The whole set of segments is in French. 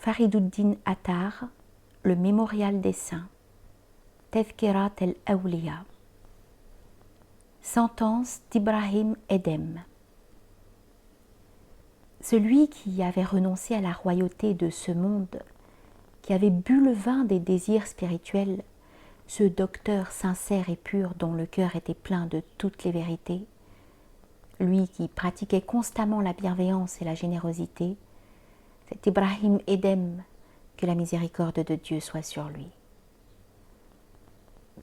Fariduddin Attar, le mémorial des saints. Tadhkirat el-Awliya. Sentence d'Ibrahim Edhem. Celui qui avait renoncé à la royauté de ce monde, qui avait bu le vin des désirs spirituels, ce docteur sincère et pur dont le cœur était plein de toutes les vérités, lui qui pratiquait constamment la bienveillance et la générosité, c'est Ibrahim Edhem, que la miséricorde de Dieu soit sur lui.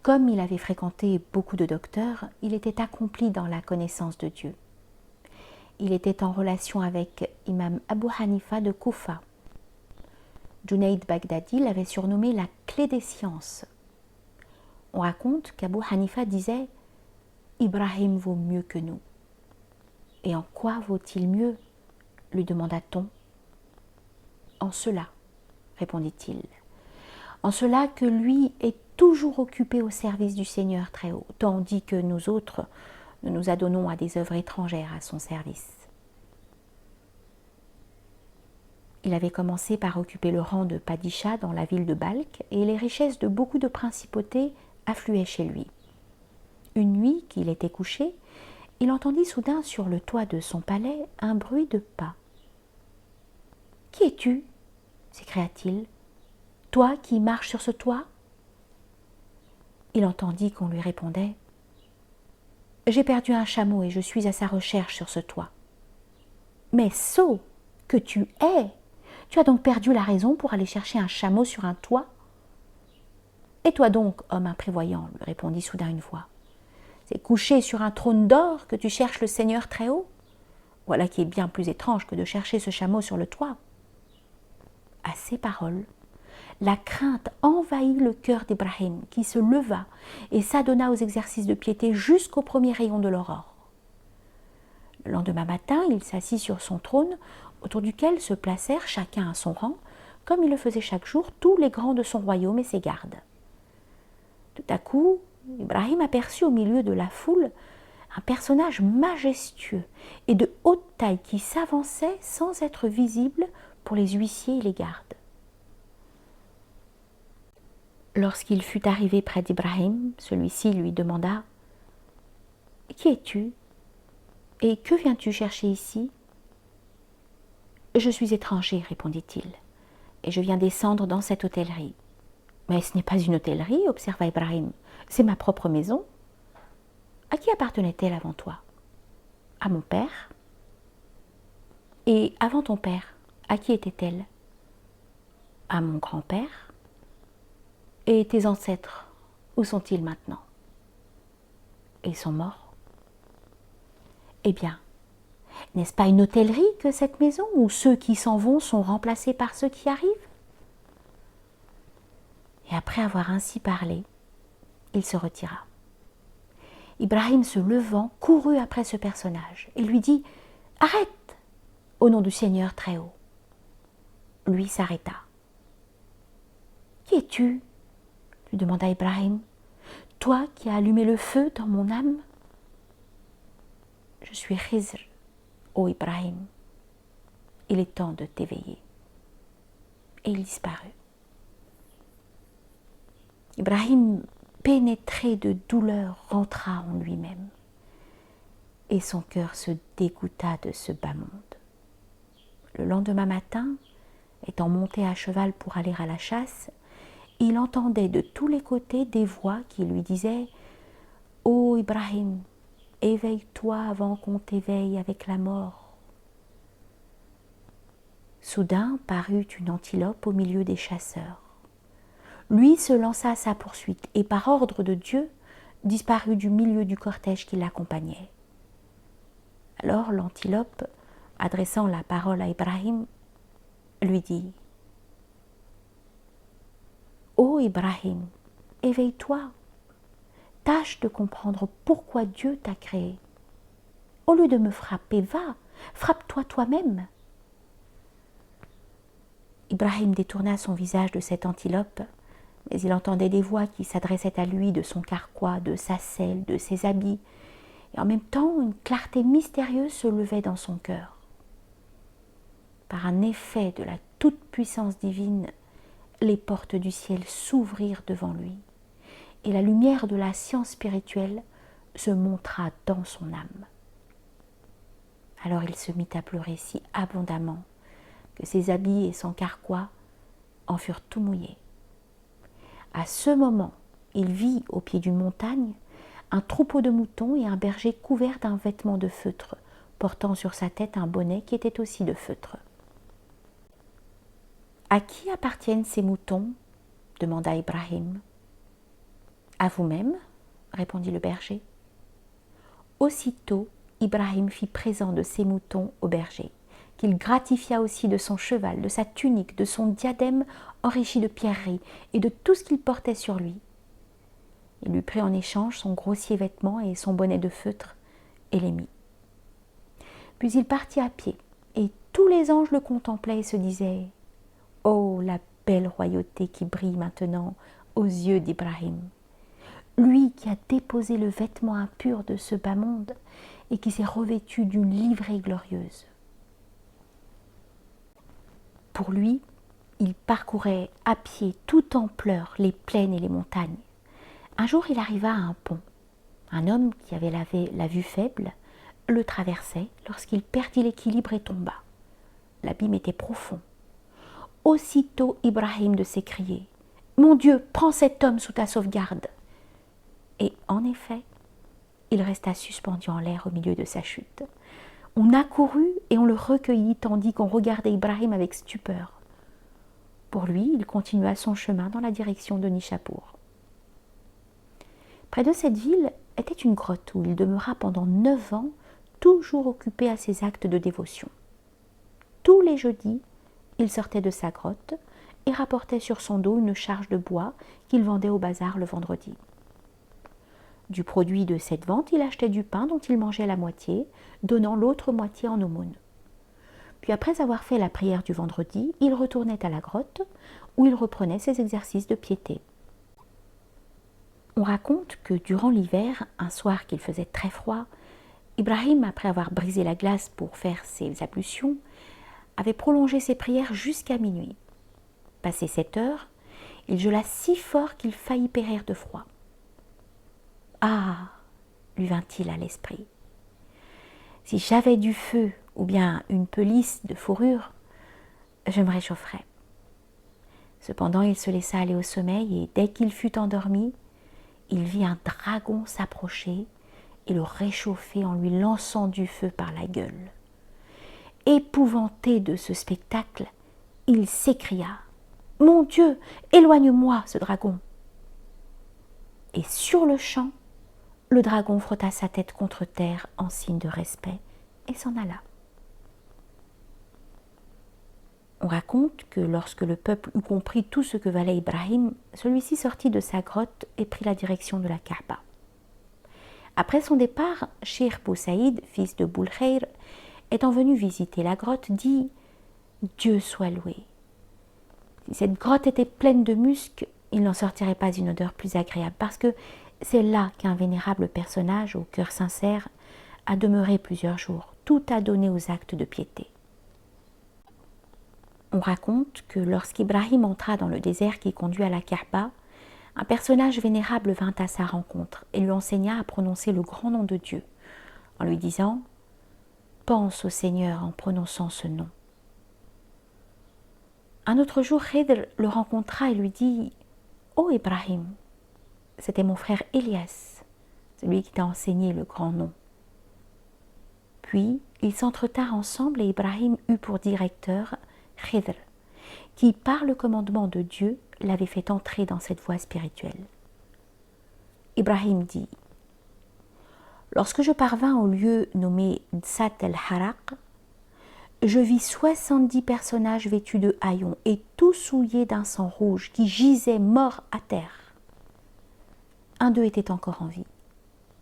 Comme il avait fréquenté beaucoup de docteurs, il était accompli dans la connaissance de Dieu. Il était en relation avec Imam Abu Hanifa de Koufa. Junayd Baghdadi l'avait surnommé la clé des sciences. On raconte qu'Abu Hanifa disait « Ibrahim vaut mieux que nous ». « Et en quoi vaut-il mieux » lui demanda-t-on. « En cela », répondit-il, « en cela que lui est toujours occupé au service du Seigneur Très-Haut, tandis que nous autres, nous nous adonnons à des œuvres étrangères à son service. » Il avait commencé par occuper le rang de Padisha dans la ville de Balkh et les richesses de beaucoup de principautés affluaient chez lui. Une nuit qu'il était couché, il entendit soudain sur le toit de son palais un bruit de pas. « Qui es-tu » s'écria-t-il. « Toi qui marches sur ce toit ?» Il entendit qu'on lui répondait « J'ai perdu un chameau et je suis à sa recherche sur ce toit. »« Mais sot que tu es ! Tu as donc perdu la raison pour aller chercher un chameau sur un toit ?»« Et toi donc, homme imprévoyant, lui répondit soudain une voix. C'est couché sur un trône d'or que tu cherches le Seigneur Très-Haut. Voilà qui est bien plus étrange que de chercher ce chameau sur le toit. » À ces paroles, la crainte envahit le cœur d'Ibrahim, qui se leva et s'adonna aux exercices de piété jusqu'au premier rayon de l'aurore. Le lendemain matin, il s'assit sur son trône, autour duquel se placèrent, chacun à son rang, comme il le faisait chaque jour, tous les grands de son royaume et ses gardes. Tout à coup, Ibrahim aperçut au milieu de la foule un personnage majestueux et de haute taille qui s'avançait sans être visible pour les huissiers et les gardes. Lorsqu'il fut arrivé près d'Ibrahim, celui-ci lui demanda « Qui es-tu ? Et que viens-tu chercher ici ?»« Je suis étranger, répondit-il, et je viens descendre dans cette hôtellerie. »« Mais ce n'est pas une hôtellerie, observa Ibrahim, c'est ma propre maison. »« À qui appartenait-elle avant toi ? » ?»« À mon père. »« Et avant ton père, à qui était-elle ? » ?»« À mon grand-père. »« Et tes ancêtres, où sont-ils maintenant ? » ?»« Ils sont morts. » »« Eh bien, n'est-ce pas une hôtellerie que cette maison où ceux qui s'en vont sont remplacés par ceux qui arrivent ? Et après avoir ainsi parlé, il se retira. Ibrahim, se levant, courut après ce personnage et lui dit « Arrête, au nom du Seigneur Très-Haut !» Lui s'arrêta. « Qui es-tu » lui demanda Ibrahim. « Toi qui as allumé le feu dans mon âme ?»« Je suis Khizr, ô Ibrahim. Il est temps de t'éveiller. » Et il disparut. Ibrahim, pénétré de douleur, rentra en lui-même et son cœur se dégoûta de ce bas monde. Le lendemain matin, étant monté à cheval pour aller à la chasse, il entendait de tous les côtés des voix qui lui disaient « Ô Ibrahim, éveille-toi avant qu'on t'éveille avec la mort. » Soudain parut une antilope au milieu des chasseurs. Lui se lança à sa poursuite et par ordre de Dieu disparut du milieu du cortège qui l'accompagnait. Alors l'antilope, adressant la parole à Ibrahim, lui dit « Ô Ibrahim, éveille-toi, tâche de comprendre pourquoi Dieu t'a créé. Au lieu de me frapper, va, frappe-toi toi-même. » Ibrahim détourna son visage de cette antilope, mais il entendait des voix qui s'adressaient à lui de son carquois, de sa selle, de ses habits, et en même temps une clarté mystérieuse se levait dans son cœur. Par un effet de la toute puissance divine, les portes du ciel s'ouvrirent devant lui, et la lumière de la science spirituelle se montra dans son âme. Alors il se mit à pleurer si abondamment que ses habits et son carquois en furent tout mouillés. À ce moment, il vit au pied d'une montagne un troupeau de moutons et un berger couvert d'un vêtement de feutre, portant sur sa tête un bonnet qui était aussi de feutre. « À qui appartiennent ces moutons ?» demanda Ibrahim. « À vous-même, » répondit le berger. Aussitôt, Ibrahim fit présent de ses moutons au berger, qu'il gratifia aussi de son cheval, de sa tunique, de son diadème enrichi de pierreries et de tout ce qu'il portait sur lui. Il lui prit en échange son grossier vêtement et son bonnet de feutre et les mit. Puis il partit à pied, et tous les anges le contemplaient et se disaient « Oh, la belle royauté qui brille maintenant aux yeux d'Ibrahim, lui qui a déposé le vêtement impur de ce bas monde et qui s'est revêtu d'une livrée glorieuse. » Pour lui, il parcourait à pied tout en pleurs les plaines et les montagnes. Un jour, il arriva à un pont. Un homme qui avait la vue faible le traversait lorsqu'il perdit l'équilibre et tomba. L'abîme était profond. Aussitôt, Ibrahim de s'écrier « Mon Dieu, prends cet homme sous ta sauvegarde !» Et en effet, il resta suspendu en l'air au milieu de sa chute. On accourut et on le recueillit tandis qu'on regardait Ibrahim avec stupeur. Pour lui, il continua son chemin dans la direction de Nishapur. Près de cette ville était une grotte où il demeura pendant 9 ans, toujours occupé à ses actes de dévotion. Tous les jeudis, il sortait de sa grotte et rapportait sur son dos une charge de bois qu'il vendait au bazar le vendredi. Du produit de cette vente, il achetait du pain dont il mangeait la moitié, donnant l'autre moitié en aumône. Puis après avoir fait la prière du vendredi, il retournait à la grotte où il reprenait ses exercices de piété. On raconte que durant l'hiver, un soir qu'il faisait très froid, Ibrahim, après avoir brisé la glace pour faire ses ablutions, avait prolongé ses prières jusqu'à minuit. Passé 7 heures, il gela si fort qu'il faillit périr de froid. « Ah !» lui vint-il à l'esprit. « Si j'avais du feu ou bien une pelisse de fourrure, je me réchaufferais. » Cependant, il se laissa aller au sommeil et dès qu'il fut endormi, il vit un dragon s'approcher et le réchauffer en lui lançant du feu par la gueule. Épouvanté de ce spectacle, il s'écria « Mon Dieu, éloigne-moi ce dragon !» Et sur le champ, le dragon frotta sa tête contre terre en signe de respect et s'en alla. On raconte que lorsque le peuple eut compris tout ce que valait Ibrahim, celui-ci sortit de sa grotte et prit la direction de la Kaaba. Après son départ, Cheikh Boussaïd, fils de Boulkhair, étant venu visiter la grotte, dit « Dieu soit loué. Si cette grotte était pleine de musc, il n'en sortirait pas une odeur plus agréable, parce que c'est là qu'un vénérable personnage au cœur sincère a demeuré plusieurs jours, tout a donné aux actes de piété. » On raconte que lorsqu'Ibrahim entra dans le désert qui conduit à la Kaaba, un personnage vénérable vint à sa rencontre et lui enseigna à prononcer le grand nom de Dieu, en lui disant « Pense au Seigneur en prononçant ce nom. » Un autre jour, Khidr le rencontra et lui dit « Oh Ibrahim, c'était mon frère Elias, celui qui t'a enseigné le grand nom. » Puis, ils s'entretinrent ensemble et Ibrahim eut pour directeur Khidr, qui, par le commandement de Dieu, l'avait fait entrer dans cette voie spirituelle. Ibrahim dit « Lorsque je parvins au lieu nommé Dsat el-Haraq, je vis 70 personnages vêtus de haillons et tout souillés d'un sang rouge qui gisaient morts à terre. Un d'eux était encore en vie.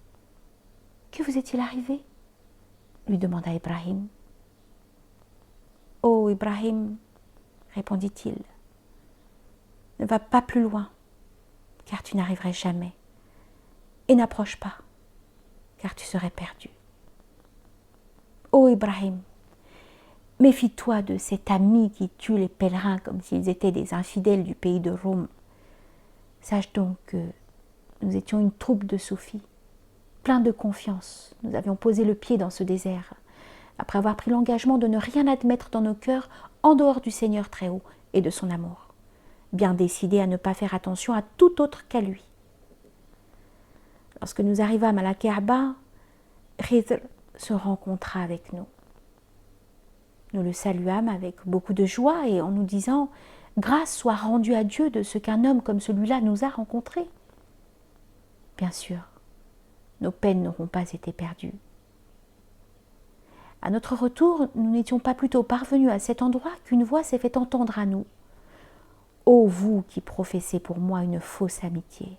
« Que vous est-il arrivé ?» lui demanda Ibrahim. « Oh Ibrahim, répondit-il, ne va pas plus loin, car tu n'arriverais jamais, et n'approche pas, car tu serais perdu. Oh Ibrahim, Méfie-toi de cet ami qui tue les pèlerins comme s'ils étaient des infidèles du pays de Rome. Sache donc que nous étions une troupe de soufis, pleins de confiance. Nous avions posé le pied dans ce désert, après avoir pris l'engagement de ne rien admettre dans nos cœurs en dehors du Seigneur Très-Haut et de son amour, bien décidés à ne pas faire attention à tout autre qu'à lui. Lorsque nous arrivâmes à la Kaaba, Khidr se rencontra avec nous. Nous le saluâmes avec beaucoup de joie et en nous disant « Grâce soit rendue à Dieu de ce qu'un homme comme celui-là nous a rencontrés. » Bien sûr, nos peines n'auront pas été perdues. À notre retour, nous n'étions pas plutôt parvenus à cet endroit qu'une voix s'est fait entendre à nous. « Ô vous qui professez pour moi une fausse amitié!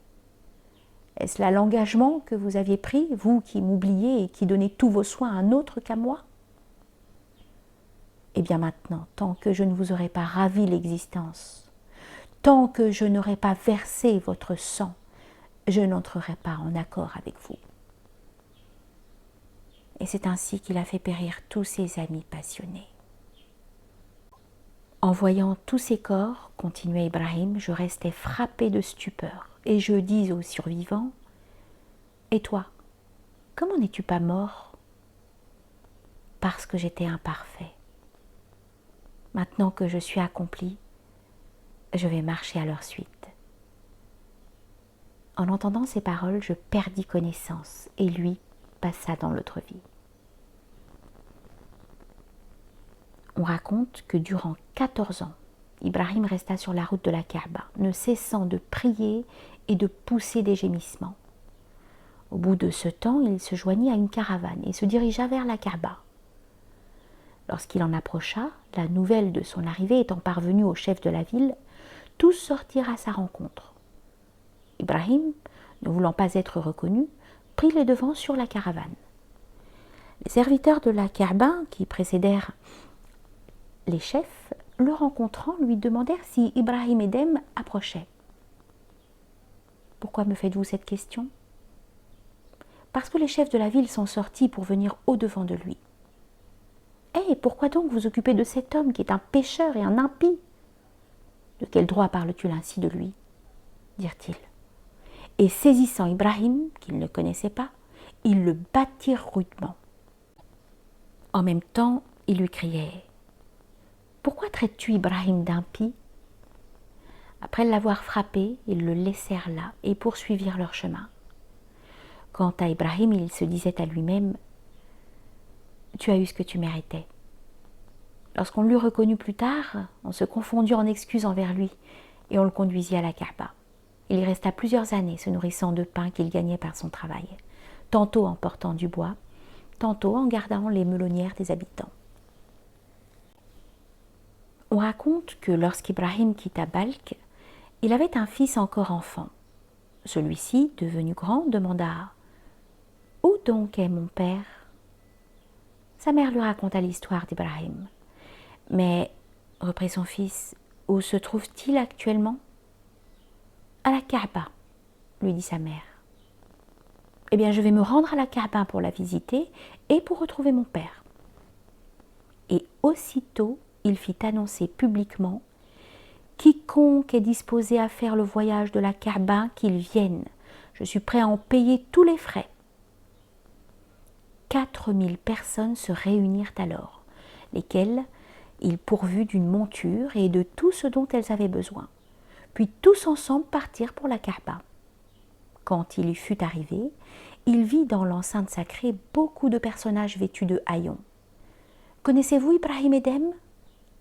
Est-ce là l'engagement que vous aviez pris, vous qui m'oubliez et qui donnez tous vos soins à un autre qu'à moi? Eh bien maintenant, tant que je ne vous aurai pas ravi l'existence, tant que je n'aurai pas versé votre sang, je n'entrerai pas en accord avec vous. » Et c'est ainsi qu'il a fait périr tous ses amis passionnés. En voyant tous ces corps, continuait Ibrahim, je restais frappé de stupeur, et je dis aux survivants, « Et toi, comment n'es-tu pas mort? » Parce que j'étais imparfait. Maintenant que je suis accompli, je vais marcher à leur suite. En entendant ces paroles, je perdis connaissance, et lui passa dans l'autre vie. On raconte que durant 14 ans, Ibrahim resta sur la route de la Kaaba, ne cessant de prier et de pousser des gémissements. Au bout de ce temps, il se joignit à une caravane et se dirigea vers la Kaaba. Lorsqu'il en approcha, la nouvelle de son arrivée étant parvenue au chef de la ville, tous sortirent à sa rencontre. Ibrahim, ne voulant pas être reconnu, prit les devants sur la caravane. Les serviteurs de la Kaaba, qui précédèrent les chefs, le rencontrant, lui demandèrent si Ibrahim Edhem approchait. « Pourquoi me faites-vous cette question ?»« Parce que les chefs de la ville sont sortis pour venir au-devant de lui. »« Eh, pourquoi donc vous occupez de cet homme qui est un pécheur et un impie ? De quel droit parles-tu ainsi de lui ?» dirent-ils. Et saisissant Ibrahim, qu'il ne connaissait pas, ils le battirent rudement. En même temps, ils lui criaient « Pourquoi traites-tu Ibrahim d'impie ?» Après l'avoir frappé, ils le laissèrent là et poursuivirent leur chemin. Quant à Ibrahim, il se disait à lui-même « Tu as eu ce que tu méritais. » Lorsqu'on l'eut reconnu plus tard, on se confondit en excuses envers lui et on le conduisit à la Kaaba. Il y resta plusieurs années se nourrissant de pain qu'il gagnait par son travail, tantôt en portant du bois, tantôt en gardant les melonnières des habitants. On raconte que lorsqu'Ibrahim quitta Balkh, il avait un fils encore enfant. Celui-ci, devenu grand, demanda « Où donc est mon père ?» Sa mère lui raconta l'histoire d'Ibrahim. « Mais, reprit son fils, où se trouve-t-il actuellement ?»« À la Kaaba, lui dit sa mère. « Eh bien, je vais me rendre à la Kaaba pour la visiter et pour retrouver mon père. » Et aussitôt, il fit annoncer publiquement « Quiconque est disposé à faire le voyage de la Kaaba, qu'il vienne. Je suis prêt à en payer tous les frais. » 4000 personnes se réunirent alors, lesquelles il pourvut d'une monture et de tout ce dont elles avaient besoin. Puis tous ensemble partirent pour la Kaaba. Quand il y fut arrivé, il vit dans l'enceinte sacrée beaucoup de personnages vêtus de haillons. « Connaissez-vous Ibrahim Edhem ?»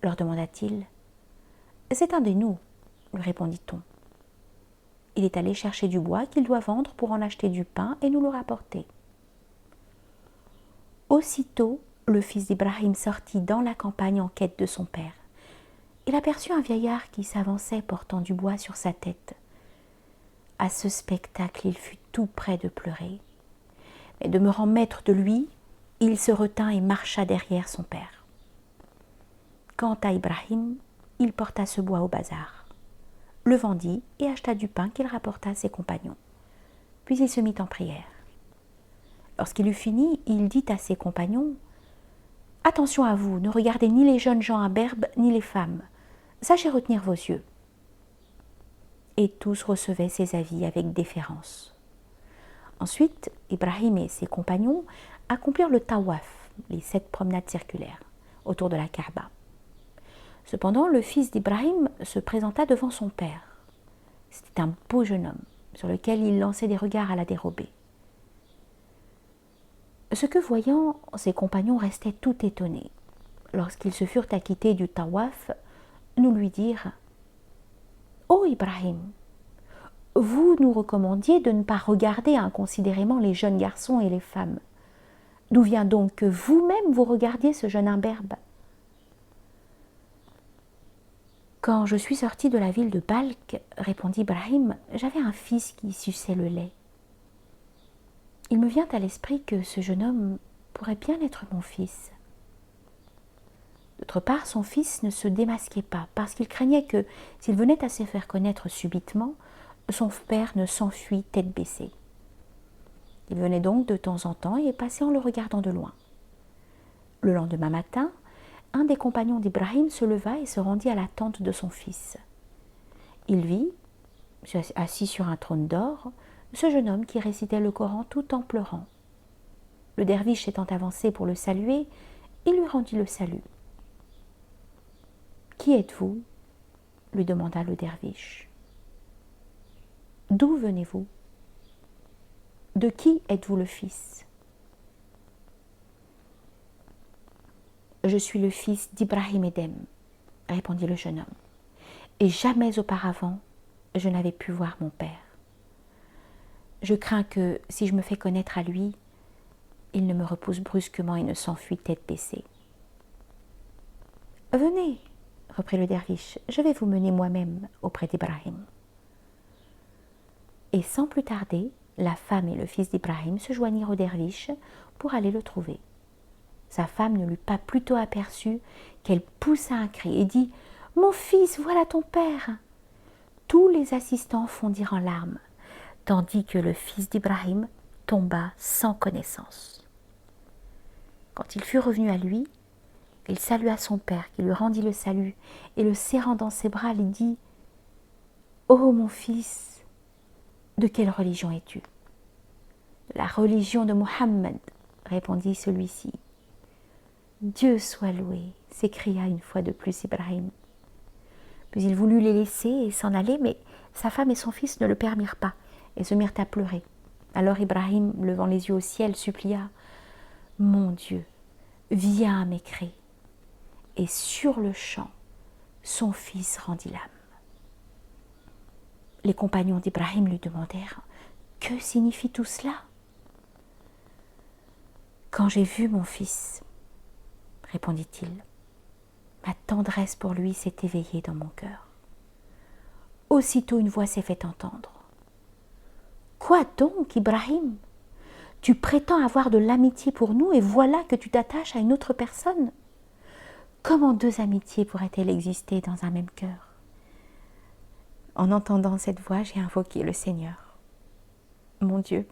leur demanda-t-il. « C'est un de nous, » lui répondit-on. « Il est allé chercher du bois qu'il doit vendre pour en acheter du pain et nous le rapporter. » Aussitôt, le fils d'Ibrahim sortit dans la campagne en quête de son père. Il aperçut un vieillard qui s'avançait portant du bois sur sa tête. À ce spectacle, il fut tout près de pleurer. Mais demeurant maître de lui, il se retint et marcha derrière son père. Quant à Ibrahim, il porta ce bois au bazar, le vendit et acheta du pain qu'il rapporta à ses compagnons. Puis il se mit en prière. Lorsqu'il eut fini, il dit à ses compagnons « Attention à vous, ne regardez ni les jeunes gens imberbes, ni les femmes. Sachez retenir vos yeux. » Et tous recevaient ses avis avec déférence. Ensuite, Ibrahim et ses compagnons accomplirent le tawaf, les 7 promenades circulaires, autour de la Kaaba. Cependant, le fils d'Ibrahim se présenta devant son père. C'était un beau jeune homme, sur lequel il lançait des regards à la dérobée. Ce que voyant, ses compagnons restaient tout étonnés. Lorsqu'ils se furent acquittés du tawaf, nous lui dirent « Ô Ibrahim, vous nous recommandiez de ne pas regarder inconsidérément les jeunes garçons et les femmes. D'où vient donc que vous-même vous regardiez ce jeune imberbe ?» « Quand je suis sorti de la ville de Balkh, répondit Ibrahim, j'avais un fils qui suçait le lait. Il me vient à l'esprit que ce jeune homme pourrait bien être mon fils. D'autre part, son fils ne se démasquait pas, parce qu'il craignait que, s'il venait à se faire connaître subitement, son père ne s'enfuit tête baissée. Il venait donc de temps en temps et passait en le regardant de loin. Le lendemain matin, un des compagnons d'Ibrahim se leva et se rendit à la tente de son fils. Il vit, assis sur un trône d'or, ce jeune homme qui récitait le Coran tout en pleurant. Le derviche étant avancé pour le saluer, il lui rendit le salut. « Qui êtes-vous » lui demanda le derviche. « D'où venez-vous ? De qui êtes-vous le fils ? » « Je suis le fils d'Ibrahim Edhem, » répondit le jeune homme. « Et jamais auparavant, je n'avais pu voir mon père. Je crains que, si je me fais connaître à lui, il ne me repousse brusquement et ne s'enfuit tête baissée. »« Venez, » reprit le derviche, « je vais vous mener moi-même auprès d'Ibrahim. » Et sans plus tarder, la femme et le fils d'Ibrahim se joignirent au derviche pour aller le trouver. Sa femme ne l'eut pas plus tôt aperçu qu'elle poussa un cri et dit « Mon fils, voilà ton père !» Tous les assistants fondirent en larmes, tandis que le fils d'Ibrahim tomba sans connaissance. Quand il fut revenu à lui, il salua son père qui lui rendit le salut et le serrant dans ses bras lui dit « Ô mon fils, de quelle religion es-tu » ? « De la religion de Mohammed, » répondit celui-ci. « Dieu soit loué » s'écria une fois de plus Ibrahim. Puis il voulut les laisser et s'en aller, mais sa femme et son fils ne le permirent pas et se mirent à pleurer. Alors Ibrahim, levant les yeux au ciel, supplia « Mon Dieu, viens à mes cris » et sur le champ, son fils rendit l'âme. Les compagnons d'Ibrahim lui demandèrent « Que signifie tout cela ?» « Quand j'ai vu mon fils, répondit-il, ma tendresse pour lui s'est éveillée dans mon cœur. Aussitôt une voix s'est fait entendre. « Quoi donc, Ibrahim ? Tu prétends avoir de l'amitié pour nous et voilà que tu t'attaches à une autre personne ? Comment 2 amitiés pourraient-elles exister dans un même cœur ?» En entendant cette voix, j'ai invoqué le Seigneur. Mon Dieu,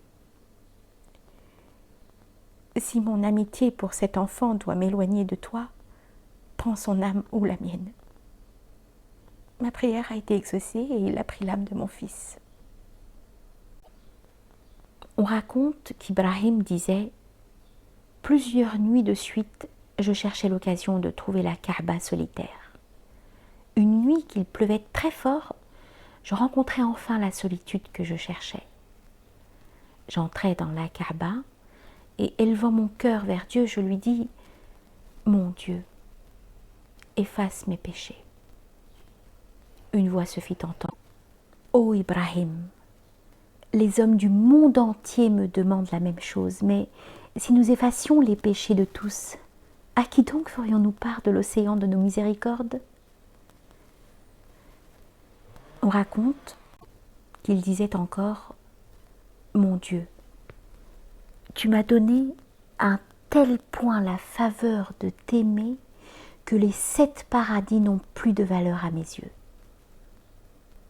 si mon amitié pour cet enfant doit m'éloigner de toi, prends son âme ou la mienne. Ma prière a été exaucée et il a pris l'âme de mon fils. On raconte qu'Ibrahim disait « Plusieurs nuits de suite, je cherchais l'occasion de trouver la Kaaba solitaire. Une nuit qu'il pleuvait très fort, je rencontrai enfin la solitude que je cherchais. J'entrai dans la Kaaba et élevant mon cœur vers Dieu, je lui dis « Mon Dieu, efface mes péchés. » Une voix se fit entendre. « Ô Ibrahim, les hommes du monde entier me demandent la même chose, mais si nous effacions les péchés de tous, à qui donc ferions-nous part de l'océan de nos miséricordes ?» On raconte qu'il disait encore « Mon Dieu, tu m'as donné à un tel point la faveur de t'aimer que les 7 paradis n'ont plus de valeur à mes yeux.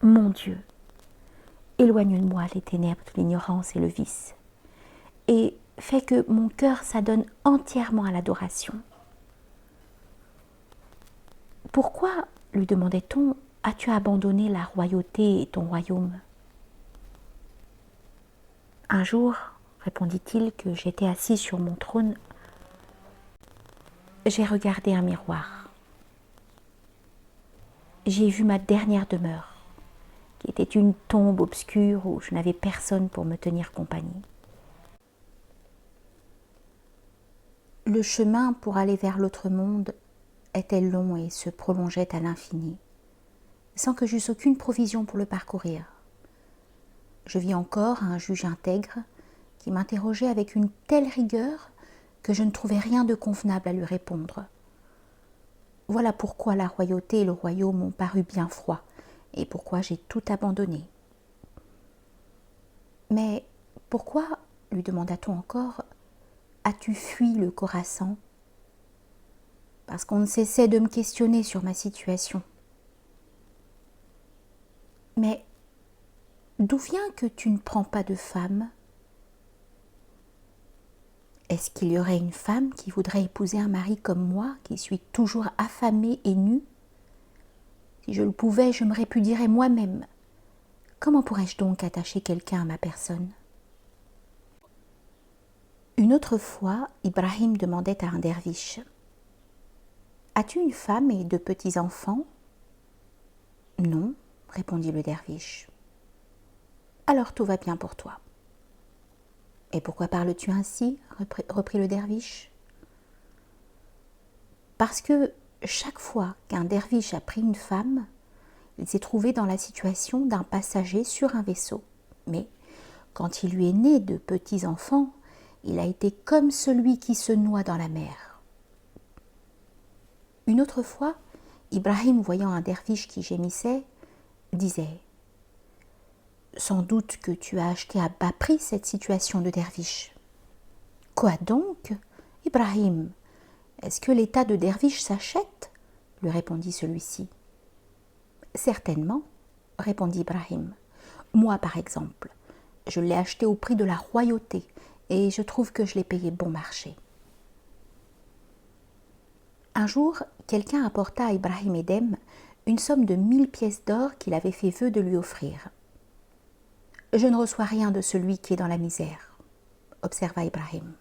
Mon Dieu, éloigne de moi les ténèbres de l'ignorance et le vice, et fais que mon cœur s'adonne entièrement à l'adoration. Pourquoi, lui demandait-on, as-tu abandonné la royauté et ton royaume? Un jour, répondit-il, que j'étais assis sur mon trône, j'ai regardé un miroir. J'ai vu ma dernière demeure, qui était une tombe obscure où je n'avais personne pour me tenir compagnie. Le chemin pour aller vers l'autre monde était long et se prolongeait à l'infini, sans que j'eusse aucune provision pour le parcourir. Je vis encore un juge intègre qui m'interrogeait avec une telle rigueur que je ne trouvais rien de convenable à lui répondre. Voilà pourquoi la royauté et le royaume m'ont paru bien froids, et pourquoi j'ai tout abandonné. Mais pourquoi, lui demanda-t-on encore, as-tu fui le Khorassan? Parce qu'on ne cessait de me questionner sur ma situation. Mais d'où vient que tu ne prends pas de femme? Est-ce qu'il y aurait une femme qui voudrait épouser un mari comme moi, qui suis toujours affamée et nue? Si je le pouvais, je me répudierais moi-même. Comment pourrais-je donc attacher quelqu'un à ma personne? Une autre fois, Ibrahim demandait à un derviche: As-tu une femme et de petits-enfants? Non, répondit le derviche. Alors tout va bien pour toi. Et pourquoi parles-tu ainsi? Reprit le derviche. Parce que chaque fois qu'un derviche a pris une femme, il s'est trouvé dans la situation d'un passager sur un vaisseau. Mais quand il lui est né de petits-enfants, il a été comme celui qui se noie dans la mer. Une autre fois, Ibrahim, voyant un derviche qui gémissait, disait: Sans doute que tu as acheté à bas prix cette situation de derviche. Quoi donc, Ibrahim? Est-ce que l'état de derviche s'achète? Lui répondit celui-ci. Certainement, répondit Ibrahim. Moi, par exemple, je l'ai acheté au prix de la royauté et je trouve que je l'ai payé bon marché. Un jour, quelqu'un apporta à Ibrahim Edhem une somme de 1000 pièces d'or qu'il avait fait vœu de lui offrir. Je ne reçois rien de celui qui est dans la misère, observa Ibrahim.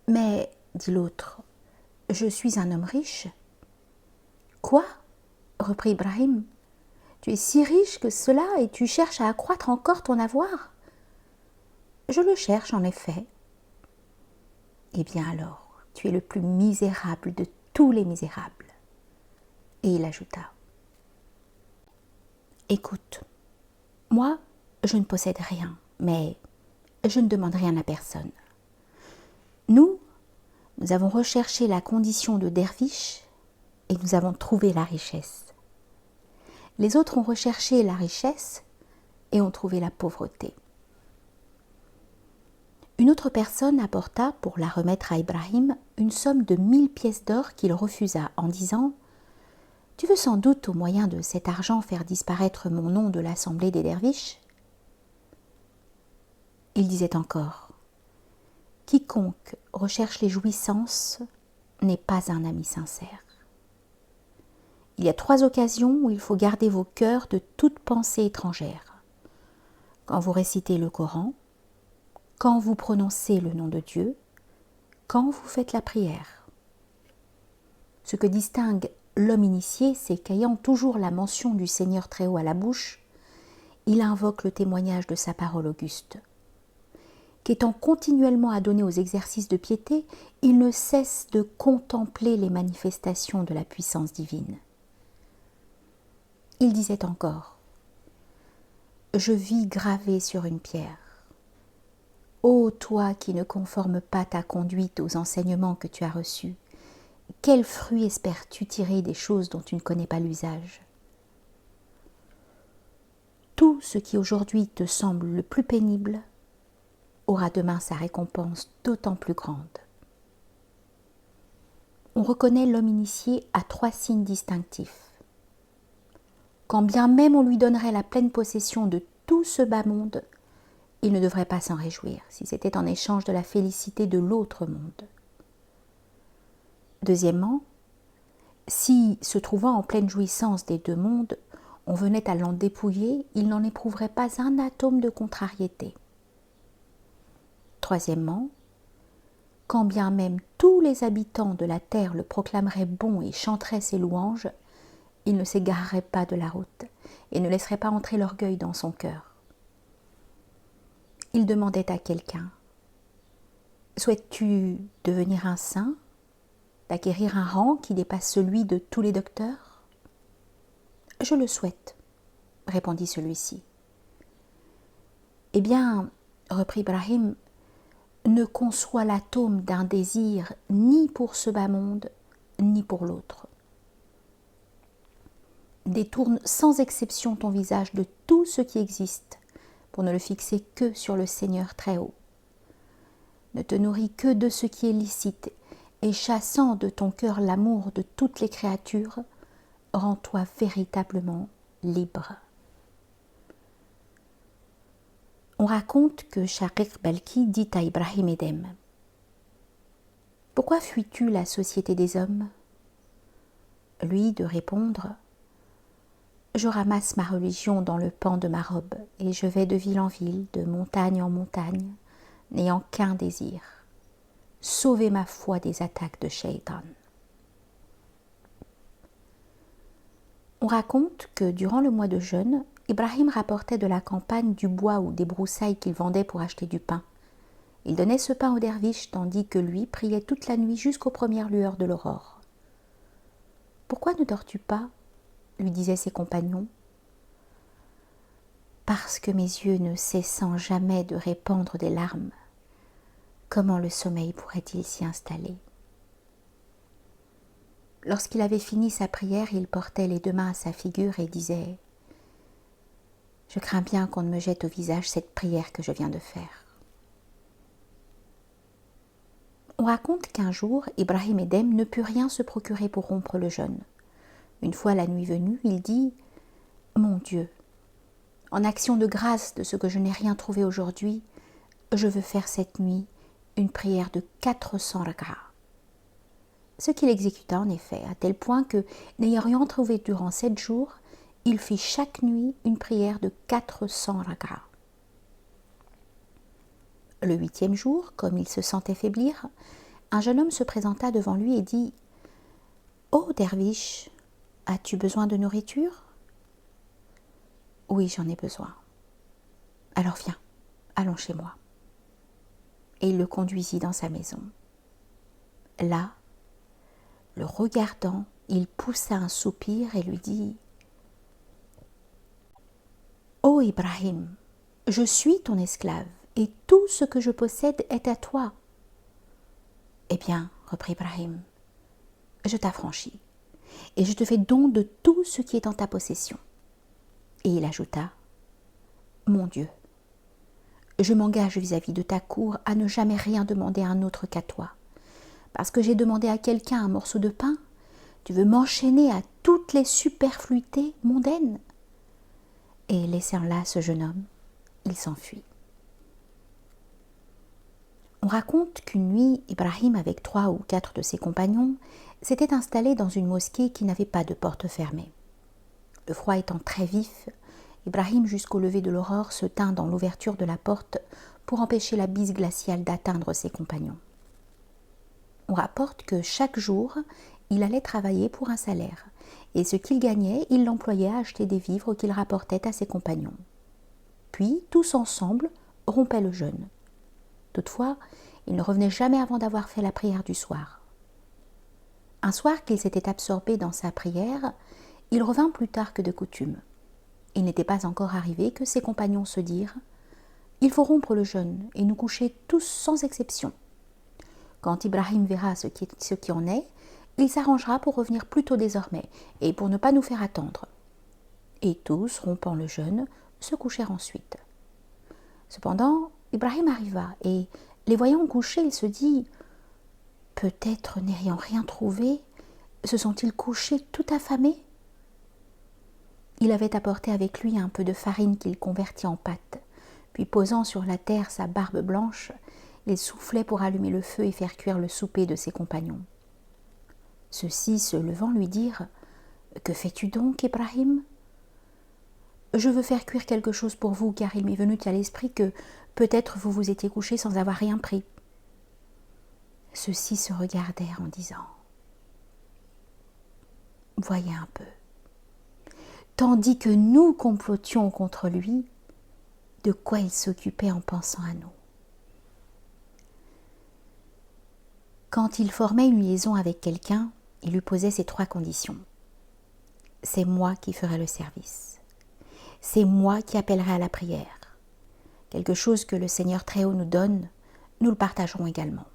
Mais, dit l'autre, je suis un homme riche. Quoi? Reprit Ibrahim. Tu es si riche que cela et tu cherches à accroître encore ton avoir? Je le cherche en effet. Eh bien alors, tu es le plus misérable de tous les misérables. Et il ajouta: Écoute, moi, je ne possède rien, mais je ne demande rien à personne. Nous avons recherché la condition de derviche et nous avons trouvé la richesse. Les autres ont recherché la richesse et ont trouvé la pauvreté. Une autre personne apporta, pour la remettre à Ibrahim, une somme de 1000 pièces d'or qu'il refusa en disant: Tu veux sans doute au moyen de cet argent faire disparaître mon nom de l'assemblée des derviches? Il disait encore: Quiconque recherche les jouissances n'est pas un ami sincère. Il y a 3 occasions où il faut garder vos cœurs de toute pensée étrangère. Quand vous récitez le Coran, quand vous prononcez le nom de Dieu, quand vous faites la prière. Ce que distingue l'homme initié, c'est qu'ayant toujours la mention du Seigneur Très-Haut à la bouche, il invoque le témoignage de sa parole auguste. Qu'étant continuellement adonné aux exercices de piété, il ne cesse de contempler les manifestations de la puissance divine. Il disait encore: Je vis gravé sur une pierre. Ô toi qui ne conformes pas ta conduite aux enseignements que tu as reçus, quel fruit espères-tu tirer des choses dont tu ne connais pas l'usage? Tout ce qui aujourd'hui te semble le plus pénible aura demain sa récompense d'autant plus grande. On reconnaît l'homme initié à 3 signes distinctifs. Quand bien même on lui donnerait la pleine possession de tout ce bas monde, il ne devrait pas s'en réjouir si c'était en échange de la félicité de l'autre monde. Deuxièmement, Si, se trouvant en pleine jouissance des deux mondes, on venait à l'en dépouiller, il n'en éprouverait pas un atome de contrariété. Troisièmement, quand bien même tous les habitants de la terre le proclameraient bon et chanteraient ses louanges, il ne s'égarerait pas de la route et ne laisserait pas entrer l'orgueil dans son cœur. Il demandait à quelqu'un: « Souhaites-tu devenir un saint, d'acquérir un rang qui dépasse celui de tous les docteurs ?»« Je le souhaite, » répondit celui-ci. « Eh bien, » reprit Ibrahim, « ne conçois l'atome d'un désir ni pour ce bas monde, ni pour l'autre. Détourne sans exception ton visage de tout ce qui existe pour ne le fixer que sur le Seigneur très haut. Ne te nourris que de ce qui est licite et chassant de ton cœur l'amour de toutes les créatures, rends-toi véritablement libre. » On raconte que Shaqiq Balkhi dit à Ibrahim Edhem: « Pourquoi fuis-tu la société des hommes ?» Lui de répondre: « Je ramasse ma religion dans le pan de ma robe et je vais de ville en ville, de montagne en montagne, n'ayant qu'un désir: sauver ma foi des attaques de Shaitan. » On raconte que durant le mois de jeûne, Ibrahim rapportait de la campagne du bois ou des broussailles qu'il vendait pour acheter du pain. Il donnait ce pain au derviche tandis que lui priait toute la nuit jusqu'aux premières lueurs de l'aurore. « Pourquoi ne dors-tu pas ?» lui disaient ses compagnons. « Parce que mes yeux ne cessant jamais de répandre des larmes, comment le sommeil pourrait-il s'y installer ?» Lorsqu'il avait fini sa prière, il portait les deux mains à sa figure et disait: « Je crains bien qu'on ne me jette au visage cette prière que je viens de faire. » On raconte qu'un jour, Ibrahim Edhem ne put rien se procurer pour rompre le jeûne. Une fois la nuit venue, il dit: « Mon Dieu, en action de grâce de ce que je n'ai rien trouvé aujourd'hui, je veux faire cette nuit une prière de 400 rak'a. » Ce qu'il exécuta en effet, à tel point que, n'ayant rien trouvé durant 7 jours, il fit chaque nuit une prière de 400 rak'a. Le 8e jour, comme il se sentait faiblir, un jeune homme se présenta devant lui et dit: « Ô derviche, as-tu besoin de nourriture ?»« Oui, j'en ai besoin. »« Alors viens, allons chez moi. » Et il le conduisit dans sa maison. Là, le regardant, il poussa un soupir et lui dit: « Ô Ibrahim, je suis ton esclave et tout ce que je possède est à toi. » « Eh bien, reprit Ibrahim, je t'affranchis et je te fais don de tout ce qui est en ta possession. » Et il ajouta: « Mon Dieu, je m'engage vis-à-vis de ta cour à ne jamais rien demander à un autre qu'à toi. Parce que j'ai demandé à quelqu'un un morceau de pain, tu veux m'enchaîner à toutes les superfluités mondaines ?» Et laissant là ce jeune homme, il s'enfuit. On raconte qu'une nuit, Ibrahim, avec 3 ou 4 de ses compagnons, s'était installé dans une mosquée qui n'avait pas de porte fermée. Le froid étant très vif, Ibrahim, jusqu'au lever de l'aurore, se tint dans l'ouverture de la porte pour empêcher la bise glaciale d'atteindre ses compagnons. On rapporte que chaque jour, il allait travailler pour un salaire, et ce qu'il gagnait, il l'employait à acheter des vivres qu'il rapportait à ses compagnons. Puis, tous ensemble, rompaient le jeûne. Toutefois, il ne revenait jamais avant d'avoir fait la prière du soir. Un soir qu'il s'était absorbé dans sa prière, il revint plus tard que de coutume. Il n'était pas encore arrivé que ses compagnons se dirent: « Il faut rompre le jeûne et nous coucher tous sans exception. Quand Ibrahim verra ce qui en est, il s'arrangera pour revenir plus tôt désormais et pour ne pas nous faire attendre. » Et tous, rompant le jeûne, se couchèrent ensuite. Cependant, Ibrahim arriva et, les voyant couchés, il se dit: « Peut-être n'ayant rien trouvé, se sont-ils couchés tout affamés ?» Il avait apporté avec lui un peu de farine qu'il convertit en pâte, puis posant sur la terre sa barbe blanche, il soufflait pour allumer le feu et faire cuire le souper de ses compagnons. Ceux-ci, se levant, lui dirent « Que fais-tu donc, Ibrahim ?»« Je veux faire cuire quelque chose pour vous, car il m'est venu à l'esprit que peut-être vous vous étiez couché sans avoir rien pris. » Ceux-ci se regardèrent en disant « Voyez un peu. » Tandis que nous complotions contre lui, de quoi il s'occupait en pensant à nous. Quand il formait une liaison avec quelqu'un, il lui posait ces 3 conditions. C'est moi qui ferai le service. C'est moi qui appellerai à la prière. Quelque chose que le Seigneur Très-Haut nous donne, nous le partagerons également.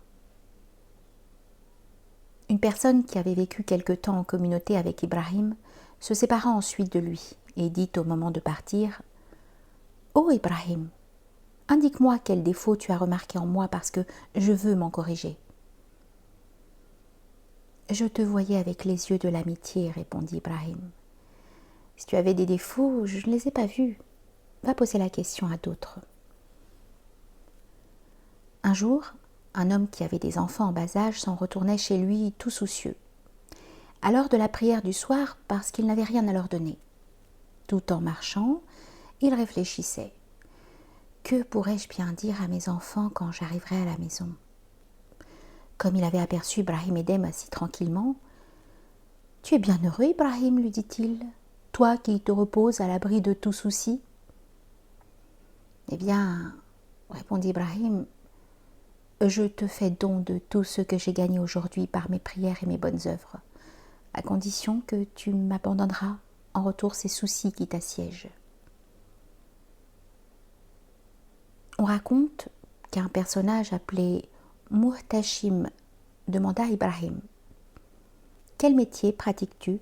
Une personne qui avait vécu quelque temps en communauté avec Ibrahim se sépara ensuite de lui et dit au moment de partir « Oh Ibrahim, indique-moi quel défaut tu as remarqué en moi parce que je veux m'en corriger. » « Je te voyais avec les yeux de l'amitié, répondit Ibrahim. Si tu avais des défauts, je ne les ai pas vus. Va poser la question à d'autres. » Un jour, un homme qui avait des enfants en bas âge s'en retournait chez lui tout soucieux. À l'heure de la prière du soir, parce qu'il n'avait rien à leur donner. Tout en marchant, il réfléchissait. Que pourrais-je bien dire à mes enfants quand j'arriverai à la maison ? Comme il avait aperçu Ibrahim Edhem assis tranquillement, « Tu es bien heureux, Ibrahim, lui dit-il, toi qui te reposes à l'abri de tout souci. » Eh bien, répondit Ibrahim, je te fais don de tout ce que j'ai gagné aujourd'hui par mes prières et mes bonnes œuvres, à condition que tu m'abandonneras en retour ces soucis qui t'assiègent. On raconte qu'un personnage appelé Muhtashim demanda à Ibrahim « Quel métier pratiques-tu » ?«